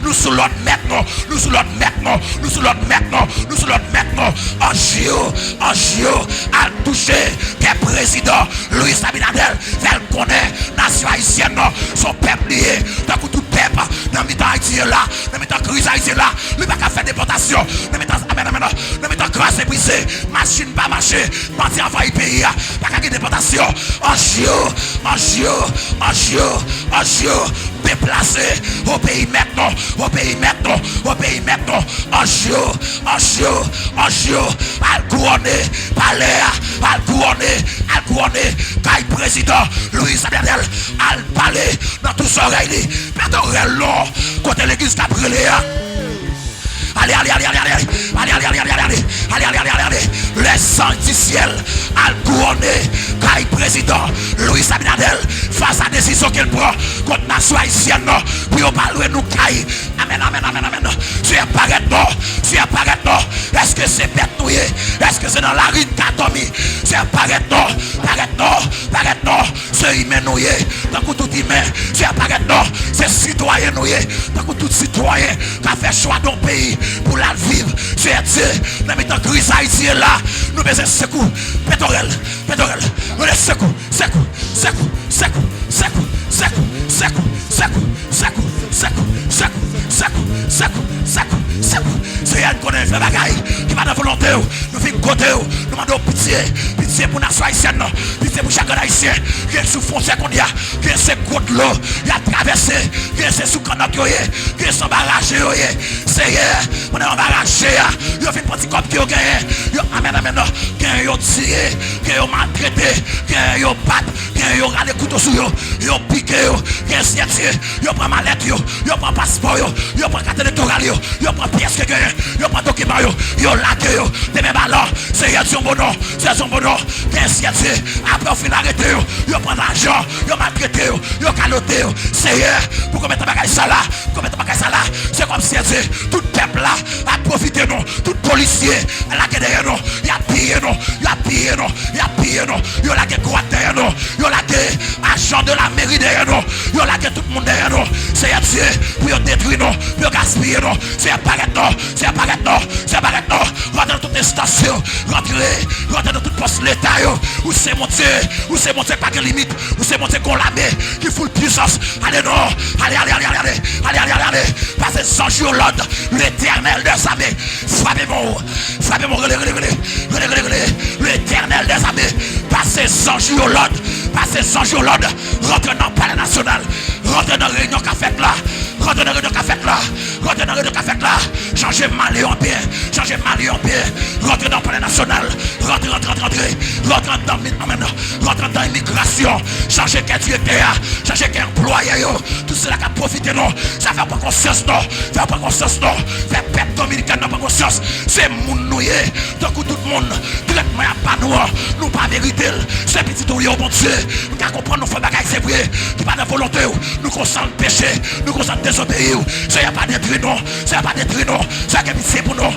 nous sous l'autre maintenant. Nous sous l'autre maintenant. Nous sous l'autre maintenant. Nous sous l'autre maintenant. En Gio, a touché quel président Louis Abinadel. Elle connaît nation haïtienne, son peuple lié. Dans tout peuple, dans le temps haïtien là, dans le temps crise haïtien là, il va faire déportation. Dans le temps grâce et brisé, machine pas marcher, parti envahir pays, pas faire déportation. En Gio, déplacé au pays maintenant. En Gio, al couronné, palais, al couronné, caille président Louis Abinadel, al palais dans tout son règne. Perdons long, côté l'église Gabrielé. Allez. Les sangs du ciel, al couronné, caille président Louis Abinadel, face à la décision qu'il prend contre la nation haïtienne, pour parler nous caille. Amen. Tu apparaît non. Est-ce que c'est bête noué? Est-ce que c'est dans la rue Katomi? Tu apparaît non. C'est humain noué. Tant que tout humain, tu apparaît non. C'est citoyen noué. Tant que tout citoyen qui a fait choix d'un pays pour la vivre. Tu es Dieu. Dans le temps crise haïtienne là, nous faisons secours. Pétorel. Nous les secours. C'est elle qui connaît le bagaille qui va dans volonté. Nous faisons côté. Nous demandons pitié pour la nation haïtienne. Pitié pour chaque haïtien qui est sous frontière qu'on y a. Qui est sous côte l'eau. Il a traversé. Qui est sous canot. Qui est sous barrage. C'est on est en barrage. Il a fait un petit cop qui a gagné. Amen. Qui a tiré. Qui a maltraité. Qui a battu. Qui mais yo gardé couteau sur yo piqué yo, yo prend mallette yo prend passeport yo prend carte électorale yo prend pièce que yo prend document yo laqué yo, de mes ballons, c'est son bon nom, après on finit arrêté yo prend l'argent, yo maltraité yo caloté c'est pour mettre bagage ça là, c'est comme si tout peuple là a profité non, tout policier la guerre derrière nous, il a pillé non, yo la guerre droite derrière nous, yo la guerre agent de la mairie derrière nous, yo la guerre tout le monde derrière nous, c'est Dieu pour détruire nous, pour gaspiller nous, c'est apparaître non, rentrer dans toutes les stations, rentrer dans tout poste l'état où c'est monté pas de limite, où c'est monté qu'on la met, qui fout le puissance, allez non, allez, passez sans jour l'ordre, l'éternel des armées, frappez-moi, relais, l'éternel des armées, passez sans jour l'ordre, rentrez dans le palais national, rentrez dans la réunion qu'a faite là, changez Mali en bien, rentrez dans le palais national, rentrez dans l'immigration, changez quel directeur, changez quel employé, tout cela qui a profité non, ça fait pas conscience non, fait peuple dominicain n'a pas conscience, c'est mon nouillé, donc tout le monde, directement à pas nous pas vérité, c'est petit tout au bon Dieu, nous qu'à comprendre nous faisons bagaille c'est vrai, qui pas de volonté, nous consentons le péché, nous consentons désobéir, ça y a pas détruit non, ça qui c'est pour nous,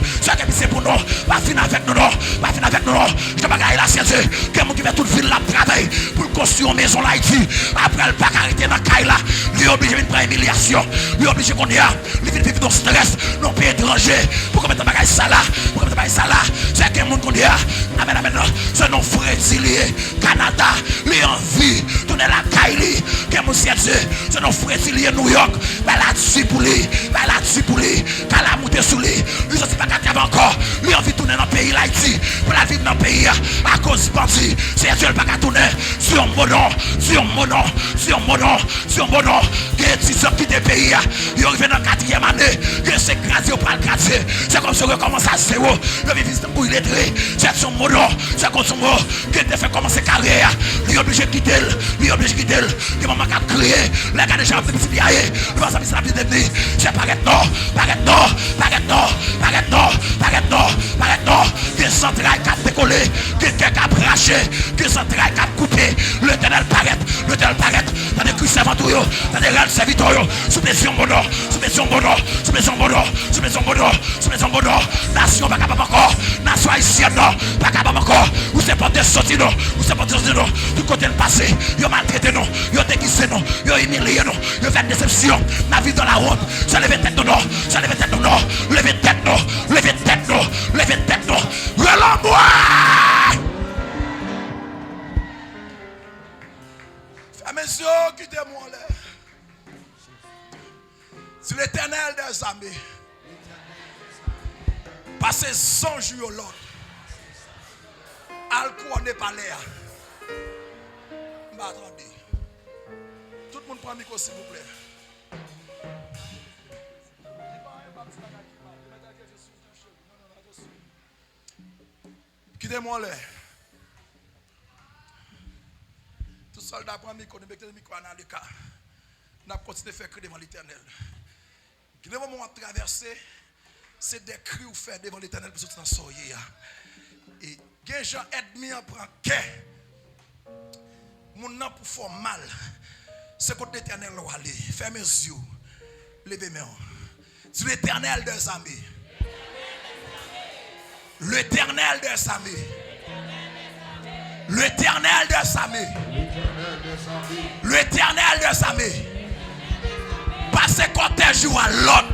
va finir avec nous non, je bagaille là c'est quelqu'un qui va toute ville là travailler pour construire une maison là ici, après le pas arrêter dans caille là, lui obligé de prendre humiliation, lui obligé qu'on y a, lui vivre dans stress, non pays étranger, pour mettre bagaille ça là, c'est quelqu'un qu'on y a, amen, c'est non frésilier, Canada, lui en vie, tourner la caille, quelqu'un c'est non frésilier New York, là-dessus pour lui, qu'à la monter sous lui, lui aussi pas qu'à encore, lui envie de tourner dans le pays l'Haïti, pour la vivre dans le pays, à cause de bandit, c'est Dieu pas qu'à tourner, sur mon nom, qui est 10 ans qui est pays, il arrive dans la 4e année, que c'est grâce au pas le grâce, c'est comme si on recommence à zéro, le vivre pour il est c'est son mot, c'est comme son mot, qui te fait commencer carrière, lui obligé de quitter, il m'a qu'à crier, les gars déjà ont fait petit biaillé, le va s'amuser la vie de venir, c'est paraître non, que central cap décollé, que cap braché, que central cap coupé, le ténèbre paraît, dans des crues servantes, dans des rêves serviteurs, sous pression bonheur, nation pas capable encore, nation haïtienne pas capable encore, ou c'est pas des sorties non, du côté le passé, ils ont maltraité non, ils ont déguisé non, ils ont humilié non, ils ont fait déception, la vie dans la honte, ça lève tête non, levez tête non, relâche-moi! Mes yeux, quittez-moi là. C'est l'éternel des armées. Passez 100 jours l'autre. Al-Kou n'est pas l'air. Attendez. Tout le monde prend le micro s'il vous plaît. Quittez-moi là. Tout soldat prend le micro, nous mettons le micro dans le cas. Nous continuons de faire cri devant l'Éternel. Le moment où on traverse, c'est des cris ou faire devant l'Éternel pour sortir dans le soleil. Et les gens ennemis en prend qu'un. Mon nom pour faire mal. C'est contre l'Éternel où aller. Fermez les yeux. Levez mes mains. C'est l'Éternel des armées. L'Éternel des armées. L'Éternel des armées. L'Éternel des armées. Passez cortège à l'autre.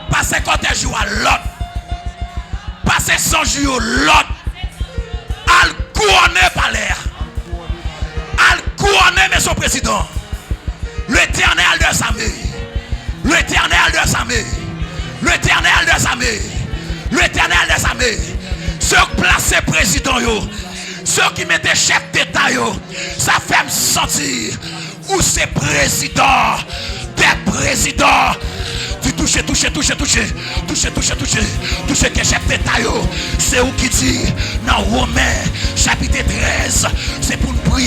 Passez cortège à l'autre. Passez 100 jours l'autre. Al couronner par l'air. Al couronner monsieur le président. L'Éternel des armées. L'Éternel des armées. L'Éternel des armées. L'Éternel des armées. Ceux qui placent président yo. Ceux qui mettent chef d'État yo. Ça fait me sentir. Où c'est président. Des présidents. Tu touches que chef d'État. C'est où qui dit dans Romains chapitre 13. C'est pour nous prier.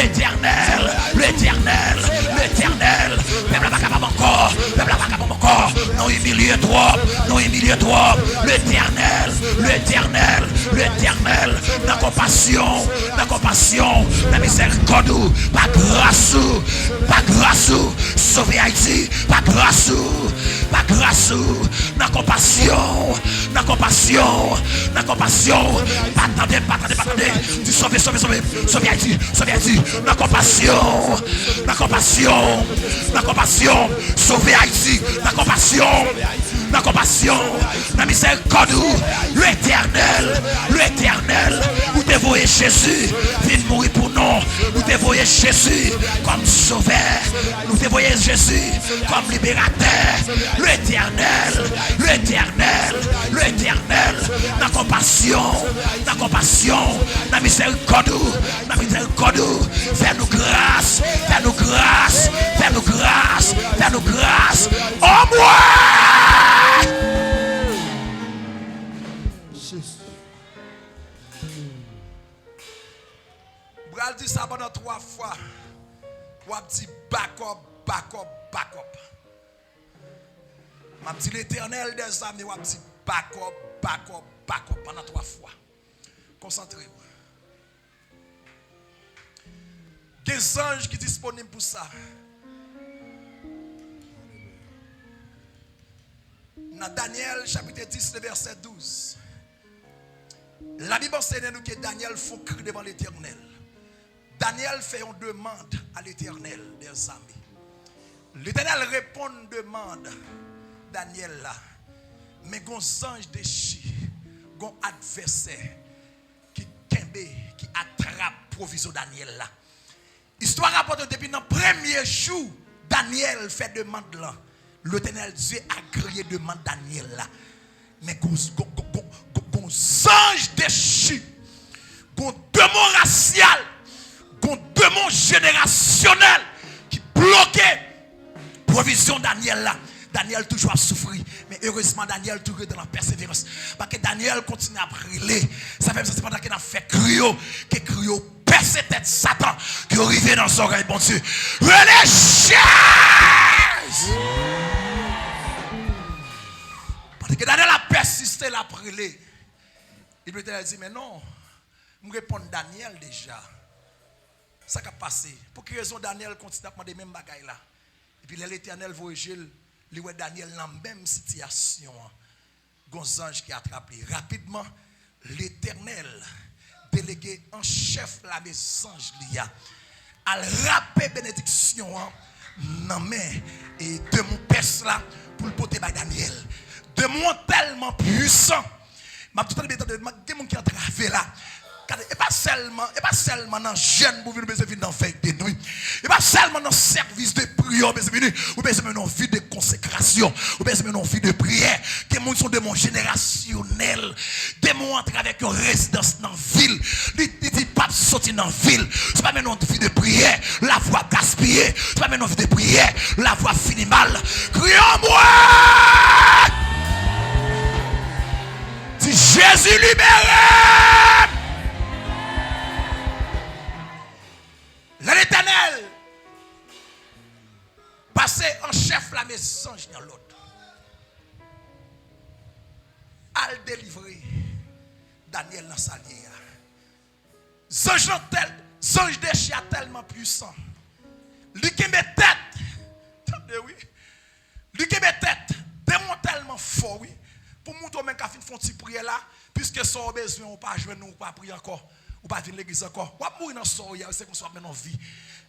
l'éternel, l'éternel, l'éternel. Peuple la vacabon encore, peuple la vacabon encore. Non humiliez-toi, non humiliez-toi. L'éternel, l'éternel, l'éternel. La compassion, la miséricorde, pas grâce, sauver Haïti, pas grâce, la compassion, pas attendez, tu sauver Haïti, la compassion, sauver Haïti, la compassion, la miséricorde, l'éternel, vous dévoyez Jésus, viens mourir pour nous, vous dévoyez Jésus comme sauveur, vous dévoyez Jésus comme libérateur, l'éternel, la compassion, la miséricorde, fais-nous grâce, au moins. Bral dit ça pendant 3 fois. Ou a dit back up. M'a dit l'éternel des amis, ou a dit back up pendant 3 fois. Concentrez-vous. Des anges qui sont disponibles pour ça. Dans Daniel chapitre 10, verset 12. La Bible enseigne nous que Daniel faut crier devant l'éternel. Daniel fait une demande à l'éternel, des amis. L'éternel répond une demande, Daniel là. Mais gon ange déchire, gon adversaire qui attrape provision Daniel là. Histoire rapporte depuis dans le premier jour, Daniel fait demande là. L'éternel Dieu a créé demande Daniel là. Mais gon ange déchire, gon démon racial, gon démon générationnel qui bloquait provision Daniel là. Daniel toujours a souffert, mais heureusement Daniel toujours dans la persévérance. Parce que Daniel continue à brûler. Ça fait c'est pendant qu'il a fait cryo, que cryo perce tête Satan, qui est arrivé dans son oreille, bon Dieu. Relâchez! Parce que Daniel a persisté, il a brûlé. Il peut te dire, mais non, je réponds Daniel déjà. Ça qui a passé. Pour quelle raison Daniel continue à demander les mêmes bagailles là? Et puis l'Éternel voyage, il voit Daniel dans la même situation. Gonzange qui a attrapé rapidement. L'Éternel, délégué en chef la maison lia, a rappelé bénédiction dans main et de mon père là pour le porter par Daniel. De mon tellement puissant. Ma tout le monde qui a traversé là. Et pas seulement dans jeune pour venir dans veille de nuit. Et pas seulement dans service de prière, ou bien dans vie de consécration, ou bien dans vie de prière. Que les gens sont des gens générationnels. Des gens entrent avec une résidence dans la ville. Ils disent pas sortir dans la ville. C'est pas maintenant une vie de prière, la voix gaspillée. C'est pas maintenant une vie de prière, la voix finit mal. Crions-moi! Si Jésus libère! L'Éternel passé en chef la maison dans l'autre. Al délivrer Daniel dans sa lière. Zange de chien tellement puissant. Lui qui met tête. Attendez oui. Lui qui met tête. Démon tellement fort oui. Pour montrer même qu'à fin font petit prière là puisque son besoin on pas jouer nous pas prier encore. Ou pas venir l'église encore. Ou pas mourir dans son c'est qu'on soit maintenant vie.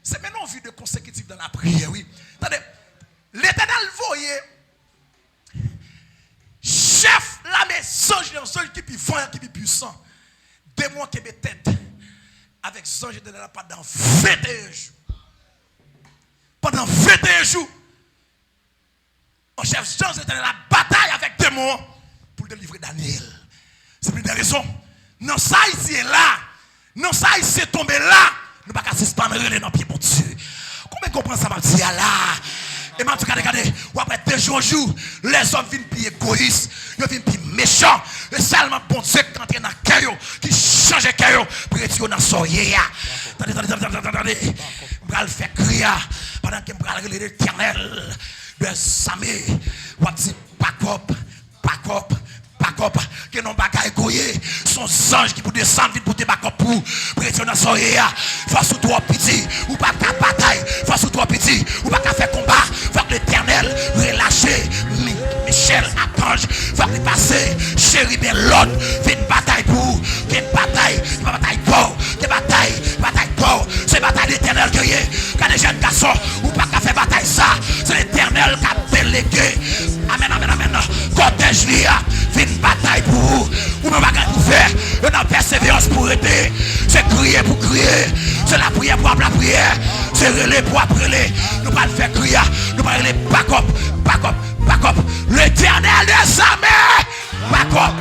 C'est maintenant vie de consécutif dans la prière, oui. Attendez, l'Éternel voyait chef la maison, seul qui est voyant, qui est puissant. Démon qui est tête avec son de la pendant 21 jours. Pendant 21 jours, en chef Jean était dans la bataille avec démon pour délivrer Daniel. C'est une des raisons. Non, ça ici est là. Non, ça ici est tombé là. Nous ne pouvons pas suspendre dans le pied pour Dieu. Comment comprendre ça, ma dit là? Et maintenant, regardez, après 2 jours, les hommes viennent plus égoïstes, ils viennent plus méchants. Et seulement bon Dieu qui entre dans le cœur, qui change le cœur, pour retirer dans son yéya. Attendez. Je vais le faire crier pendant que je vais l'éternel. Samé, on dit back up. Que non bagaille goyé, son ange qui pour descendre vite pour te back up pour retirer dans son yéya. Face ou toi petit, ou pas qu'à bataille, face ou toi petit, ou pas qu'à faire combat, faut que l'éternel relâche. Michel, Archange, faut que passer, chéri bien l'autre, fait une bataille pour, quelle bataille, c'est bataille d'éternel que y est, quand les jeunes garçons, ou pas qu'à faire bataille ça, c'est l'éternel qui a délégué, amen, cortège lia, fait une bataille pour vous, ou même pas qu'à faire, on a persévérance pour aider, c'est crier pour crier, c'est la prière pour la prière, c'est relais pour appeler, nous pas le faire crier, nous pas le back up, l'éternel des armées, back up,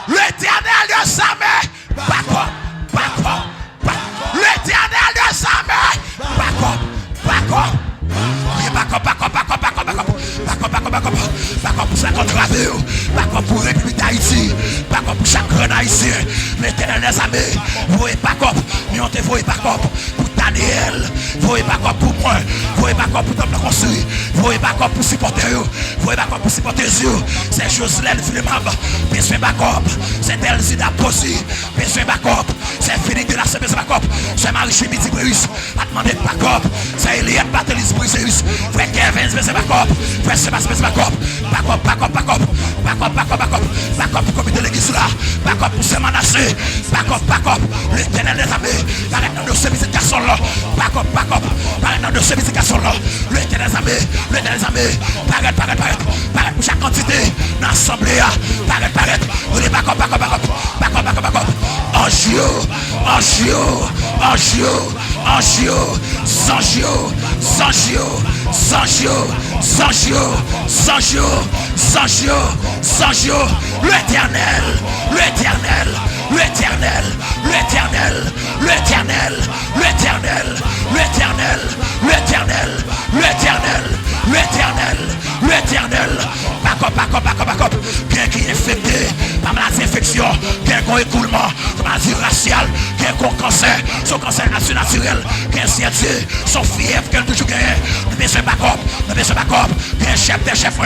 l'éternel des armées, back up, l'éternel des armées, back up, pour 50 gravés, pour la République d'Haïti, pour chaque grand haïtien, l'éternel des armées, voyez back up, mais on te voyez back up pour Daniel, voyez back up pour moi, voyez back up pour Tom la construit, voyez back up pour supporter, voyez back up pour supporter Dieu, c'est Jocelyn Filemab, besoin back up, c'est Elzida Possi, besoin back up, c'est Philippe de la Semaine back up, c'est Marie-Chimie Mitibrius, a demandé back up, c'est Eliette Batelis Briseus, frère Kevin besoin back up, frère Sébastien back up pour comité de l'église là, back up pour se menacer, back up, l'éternel des armées, arrête dans ce visite garçon là, back up, arrête dans ce visite garçon là, l'éternel des armées, arrête pour chaque quantité, dans l'assemblée, arrête, on back up, Sancho, l'éternel, back up, quelqu'un qui est infecté par maladie infection, quelqu'un écoulement, maladie raciale, quelqu'un cancer, son cancer naturel, quelqu'un scientifique, son fièvre, quelqu'un toujours gagné, nous besoin back up, quelqu'un chef des chefs,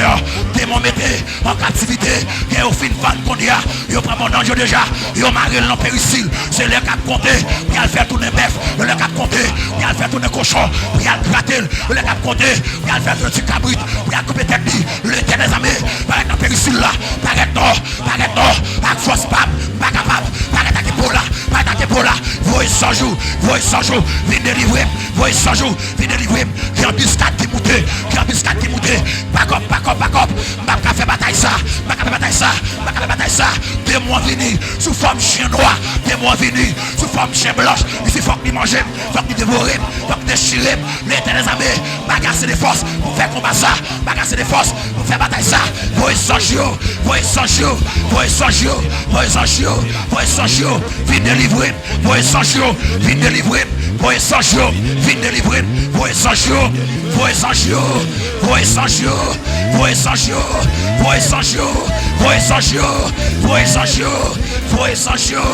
démon mété en captivité, quelqu'un au fin de vente qu'on y a, il prend mon danger déjà, il marie le péricile, c'est le cap compté, il a fait tourner bœuf, le cap compté, il a fait tourner cochon, il a gratter, le cap compté, il a fait tourner petit cabrit, il a coupé tête, le terre des amis, paraît dans péricile là, paraît non, avec force pas capable, paraît à Kepola, voyez 100 jours, venez délivrer, voyez 100 jours, venez délivrer, qui a biscat qui monte, back up, m'a fait bataille ça, des mois venus sous forme chien noir, des mois venus sous forme chien blanche, il faut qu'il mange, faut qu'il dévore, faut qu'il déchire, l'éternel des armées, bagasser des forces pour faire combat ça, bagasser des forces pour faire bataille ça, voyez 100 jours, vite délivrer, voyez 100 jours, vite délivrer, voyez 100 jours, vite délivrer, voyez 100 jours, voyez 100 jours, voyez 100 jours, voyez 100 jours, voyez 100 jours, voyez 100 jours, voyez 100 jours, voyez 100 jours,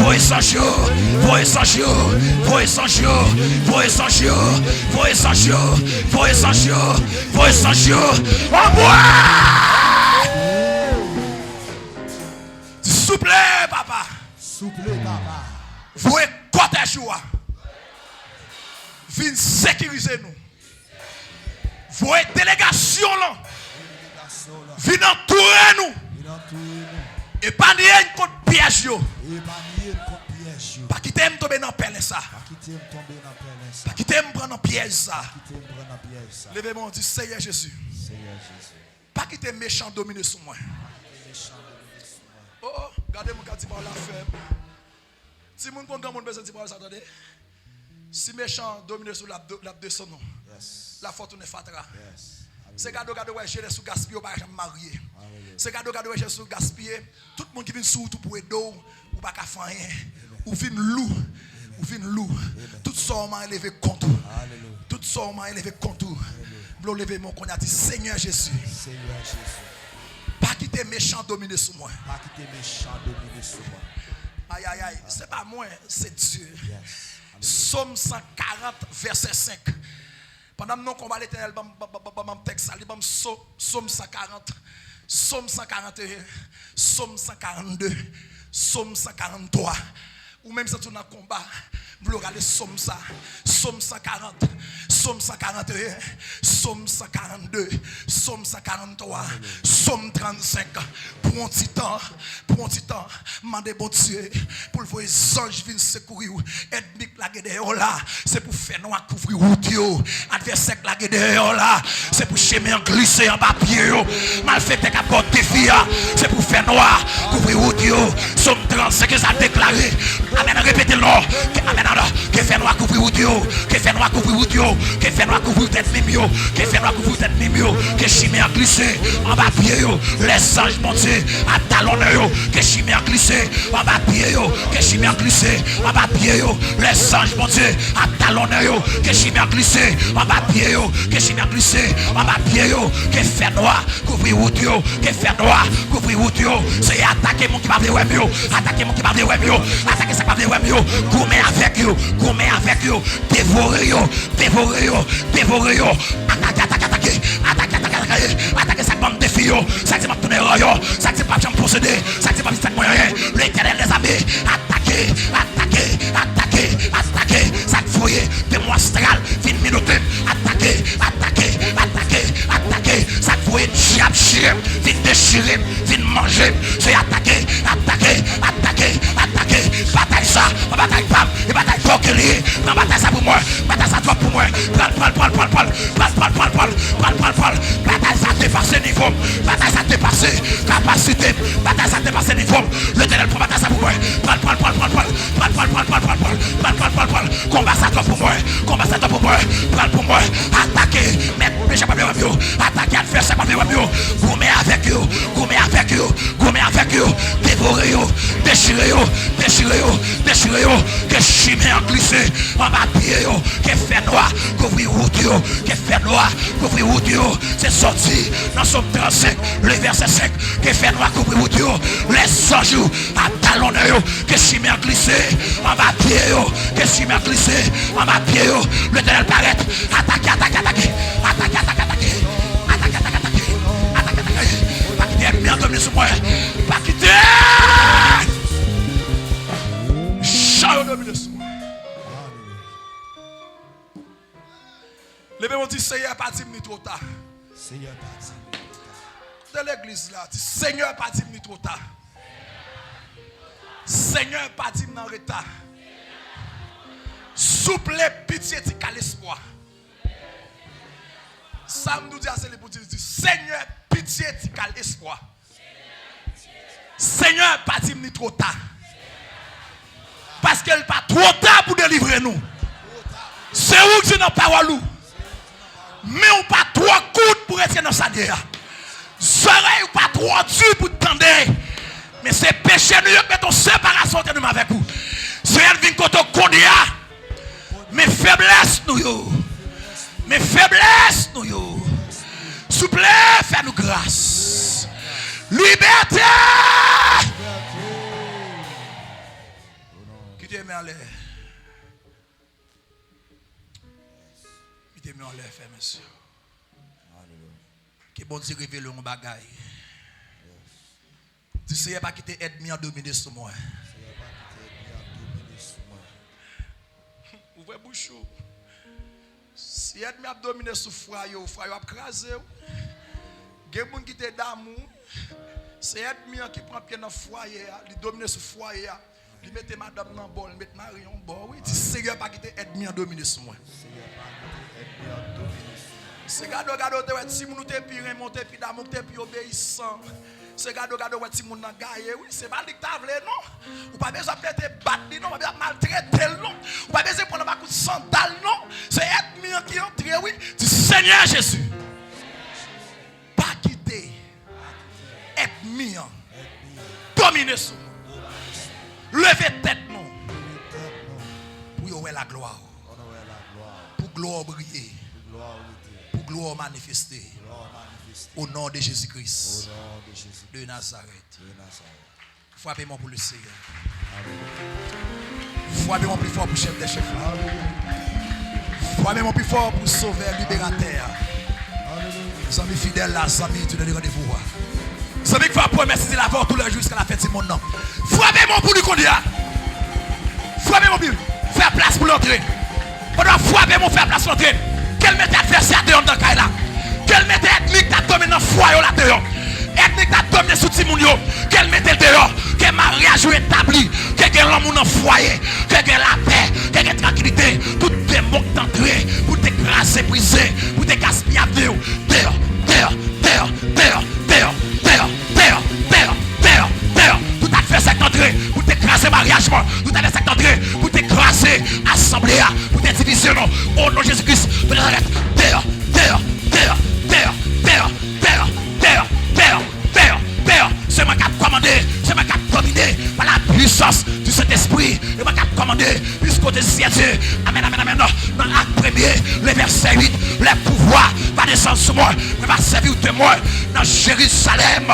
voyez 100 jours, voyez 100 jours, voyez 100 jours, voyez 100 jours, voyez 100 jours, voyez 100 jours, voyez 100 jours, en bois. Souple, papa. Vous êtes cortège ou venez sécuriser nous. Vous êtes délégation là. Venez entourer nous. Et pas nier contre piège yo. Pas quitter me tomber dans pelle ça. Pas quitter me prendre dans piège ça. Levez-moi dit Seigneur Jésus. Pas quitter méchant dominer sur moi. Oh, regardez mon quartier par la faible. Si mon grand monde besoin de dire ça, attendez. Si méchant domine sur la de son nom. La fortune est fatra. C'est gado ouais j'ai sous gaspiller ou pas jamais marié. C'est gado ouais j'ai sous gaspiller. Tout le monde qui vient sous tout pour aider ou pas qu'à faire rien. Ou vient loup. Tout ça m'a élevé contre. Tout tout ça, on m'a élevé contre tout. Je lever mon qu'on a dit Seigneur Jésus. Seigneur Jésus. Pas quitter méchant dominer sur moi. Pas quitter méchant dominer sur moi. Aïe aïe aïe, c'est pas moi, c'est Dieu. Yes. Psaume 140, verset 5. Pendant que nous combat l'éternel, texte, Psaume 140, Psaume 141, Psaume 142, Psaume 143. Ou même si tu as un combat, vous regardez Psaume 140, Psaume 141, Psaume 142, Psaume 143, Psaume 35. Pour un petit temps, mandez bon Dieu, pour le voir les anges viennent secourir, ethnique la guerre là, c'est pour faire noir couvrir route yo, adversaire la guerre là, c'est pour chemin glisser en bas pied yo, mal fait tes capotes défi, c'est pour faire noir couvrir route yo, Psaume 35 ça déclaré. Amen, répétez-le. Amen, que fait noir couvrir route yo, que fait noir couvrir route yo, que fait noir couvrir tête mimio, que fait noir couvrir tête mimio, que chemin glisser en bas pied yo, les anges monter à talonner yo, que chemin glisser en bas pied yo, que chemin glisser en bas pied yo, les anges monter à talonner yo, que chemin glisser en bas pied yo, que chemin glisser en bas pied yo, que fait noir couvrir route yo, que fait noir couvrir route yo, c'est attaquer mon qui va venir mieux, attaquer mon qui va venir mieux, attaquer ça va venir mieux, gourmet avec yo, dévorer yo, attaquer ça bande de filles, ça c'est pas tourner yo, ça c'est pas jamais posséder, ça c'est pas ça moyen, l'éternel les amis, attaquer, ça foyer, de moi astral, fin minute, attaquer, ça foyer, chien, fin déchirer, fin manger, c'est attaquer, bataille ça, bataille pam, et bataille coquelier, non bataille ça pour moi, bataille ça toi pour moi, bataille ça dépasse niveau, bataille ça dépasse capacité, bataille ça dépasse niveau, le ténèbre pour bataille ça pour moi, combat ça toi pour moi, pour moi, attaquer, mettre péché pas bien mieux, attaquer adversaire pas bien mieux, gourmet avec eux, dévorer eux, déchirer eux, que chimé en glissé, en bas pied eux, que fait noir, couvrir route eux, que fait noir, couvrir route eux, c'est sorti dans Psaume 35, le verset 5, que fait noir, couvrir route eux, les anges à talonner eux, que chimé en glissé, en bas pied eux, que chimé en glissé, en bas pied eux, le ténèbre paraît, attaquer, pas quitter, bien dominer sur moi, pas quitter. Levez-moi dit Seigneur pas dire ni trop tard. Seigneur pas dire ni trop tard. De l'église là, dit Seigneur pas dire ni trop tard. Seigneur pas dire dans retard. Souple pitié ti cal espoir. Ça nous dit c'est pour dire Seigneur pitié ti cal espoir. Seigneur pas dire ni trop tard. Parce qu'elle pas trop tard pour délivrer nous. C'est où que c'est dans parole. Mais on pas trop court pour rester dans sa guerre. Oreilles pas trop dur pour tendre. Mais c'est péché nous qui mettons séparation de nous avec vous. C'est elle vient côté Kodia. Mais faiblesse nous yo. S'il vous plaît, fais-nous grâce. Liberté. Qui te met en l'air? Qui te met en l'air, frère, monsieur? Que bon Dieu révèle un bagaille. Tu sais pas qui t'aide à dominer sur moi. Ouvrez bouche. Si aide à dominer sur foyer, foyer a crasé. Il y a des gens qui te d'amour. C'est aide qui prend pied dans le foyer, il domine sur foyer. Il mette madame dans le bol, il mette Marie en bol. Oui, tu sais pas qui t'aide à dominer sur moi. C'est gado si nous te pire monter puis d'amour te puis obéissant. C'est gado si nous n'a gaillé oui, c'est pas dictable non. Ou pas besoin de te battre non, pas besoin maltraiter non. Ou pas besoin prendre un coup de sandal non. C'est ennemi qui entre oui, du Seigneur Jésus. Pas quitter ennemi dominer sur nous. Levez tête nous. Pour y avoir la gloire. Pour gloire briller. Pour gloire manifester. Au nom de Jésus-Christ. De Nazareth. Frappez-moi pour le Seigneur. Frappez-moi plus fort pour le chef des chefs. Frappez-moi plus fort pour sauver libérateur. Amis fidèles là, amis, tu donnes rendez-vous. Amis qui va promettre de l'avoir tous les jours jusqu'à la fête de mon nom. Frappez-moi pour lui conduire. Frappez-moi pour faire place pour l'entrée. Pendant frappez-moi faire place pour l'entrée. Quel mette adversaire de dans le cas là? Quel mette ethnique t'a dominé dans le foyer là dehors? Ethnique t'a dominé sous Timounio. Quel mette dehors? Quel mariage établi? Quel l'amour dans le foyer? Quel la paix? Quel tranquillité? Tout démon t'entrer pour t'écraser, briser, pour te gaspiller à Dieu. Terre. Tout adversaire t'entrer pour t'écraser mariage. Tout adversaire t'entrer pour t'écraser assemblée. Pour te diviser. Au nom de Jésus-Christ. Terre. C'est moi qui a commandé, c'est moi qui a dominé par la puissance du Saint-Esprit. C'est moi qui a commandé jusqu'au désir. Amen. Dans l'acte premier, le verset 8, le pouvoir va descendre sur moi. Mais va servir de moi dans Jérusalem,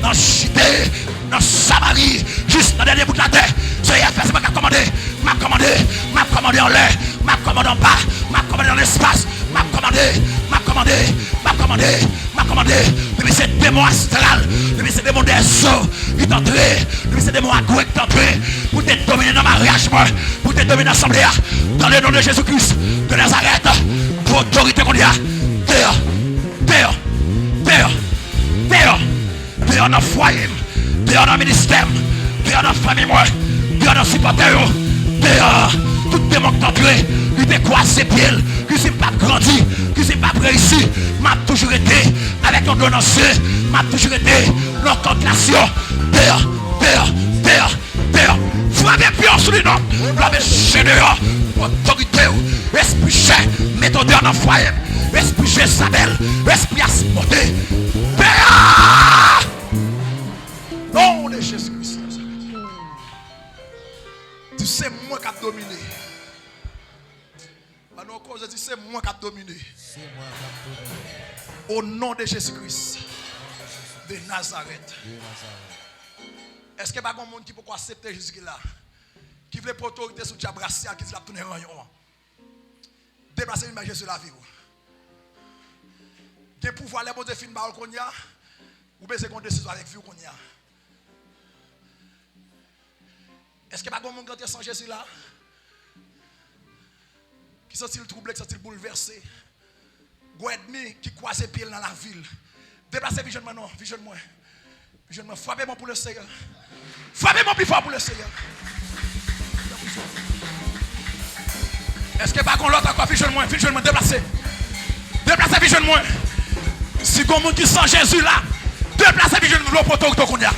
dans Judée, dans Samarie, juste dans le dernier bout de la terre. C'est moi qui a commandé. M'a commandé en l'air, m'a commandé en bas, m'a commandé dans l'espace, m'a commandé. Depuis ces démons astrales, depuis ces démons des eaux qui t'entraient, depuis ces démons agoués qui t'entraient, pour te dominer dans le mariage, pour te dominer dans l'assemblée, dans le nom de Jésus-Christ, de Nazareth, pour autorité qu'on y a. Terre dans le foyer, terre dans le ministère, terre dans la famille, terre dans le supporter, terre, tout démon qui t'entraient, qui te croise ses pieds, qui s'est pas grandi, qui s'est pas réussi, m'a toujours été avec ton donancé, m'a toujours été notre contemplation. Terre. Frappez bien sous les noms, frappez chez dehors, autorité, esprit cher, mettons dehors dans le foyer, esprit Jézabel, esprit asporté. Terre! Nom de Jésus-Christ. Tu sais, moi qui a dominé. Alors, quand je dis c'est moi qui a dominé. Au nom de Jésus-Christ de Nazareth. Est-ce qu'il y a pas de monde qui peut accepter Jésus là? Qui veut pour autorité sur Diabrasia qui dit la tourner en rayon? Déplacer l'image sur la vie. Qui pouvoir les bons films qu'on y a ou bien c'est qu'on décide avec vous qu'on y a? Est-ce qu'il y a pas de monde qui est sans Jésus là? Qui sont-ils troublés, qui sont-ils bouleversés? Ennemi qui croise ses pieds dans la ville. Déplacez visionnement, non, visionnement. Frappez-moi pour le Seigneur. Frappez-moi plus fort pour le Seigneur. Est-ce que pas qu'on l'autre encore visionnement, déplacez. Déplacez visionnement. Si vous monde qui sent Jésus là, déplacez visionnement pour l'autre qu'on y a.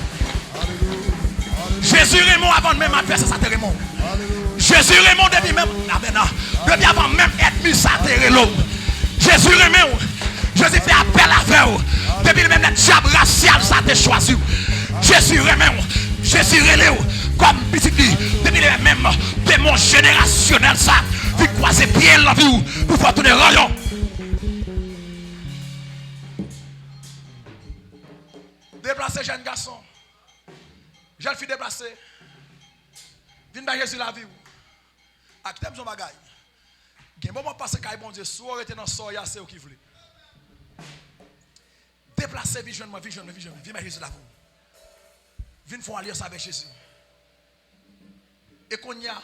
Jésus Raymond avant même à faire ça Raymond. Jésus Raymond depuis même depuis avant même être mis ça l'autre. Jésus Raymond, Jésus fait appel à vous. Depuis même le diable racial ça t'a choisi. Jésus Raymond, Jésus Raymond comme petit depuis même démon générationnel ça, puis croiser pied dans la vie pour faire tourner rayon. Déplacer jeune garçon. Jeune fille déplacée. Viens dans Jésus la vie. À qui t'aime son bagaille? Il y a un moment passé quand bon Dieu, si vous êtes dans le soya, c'est vous qui voulez. Déplacez, visionnement, viens dans Jésus la vie. Viens faire alliance avec Jésus. Et qu'on y a,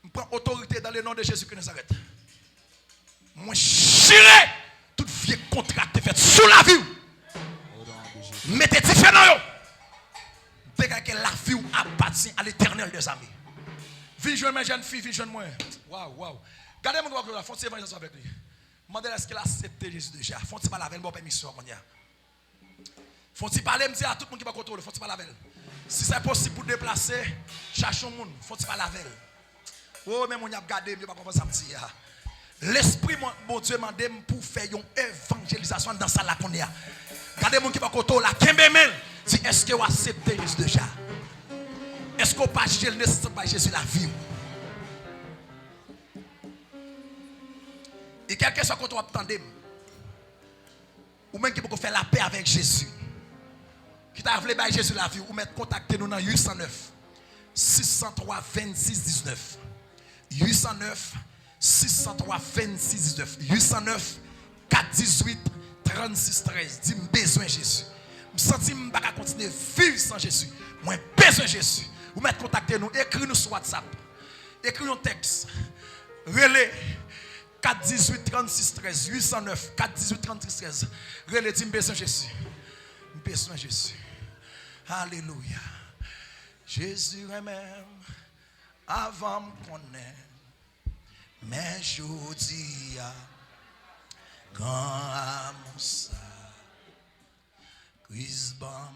on prend autorité dans le nom de Jésus que nous arrête. Moi, j'irai toute vie contrat fait sous la vie. Mettez différent. Dès que la vie appartient à l'éternel des amis. Visionnement, jeune fille, visionnement. Waouh. Gardez-moi que la fonte évangélisation avec lui. Demandez est-ce qu'elle a accepté Jésus déjà. Faut-il parler avec bonne permission qu'on y a. Faut-il parler me dire à tout le monde qui va contrôler, faut-il parler avec elle. Si c'est possible pour déplacer, cherchons le monde, faut-il parler avec elle. Oh même on y a regardé, je pas comprendre ça me dire. L'esprit mon Dieu m'a demandé pour faire une évangélisation dans ça là qu'on y a. Regardez mon qui va contrôler la Kembemel. Si est-ce que vous acceptez Jésus déjà? Est-ce qu'on pas Jésus la vie? quelque soit quand on attendait, ou même qui peut faire la paix avec Jésus, qui t'a voulu par Jésus la vie, ou mettre contacter nous dans 809 603 26 19. 809 603 26 19. 809 418 36 13. Dis besoin Jésus. Je sens que je ne peux pas continuer à vivre sans Jésus. Moi, besoin Jésus. Vous mettez contacter nous, écrivez nous sur WhatsApp. Écrivez un texte. Relais 418 36 13. 809 418 36 13. Relais, dis besoin Jésus. Besoin Jésus. Alléluia. Jésus est même avant me connaître. Mais je dis quand à mon ça, Christ bam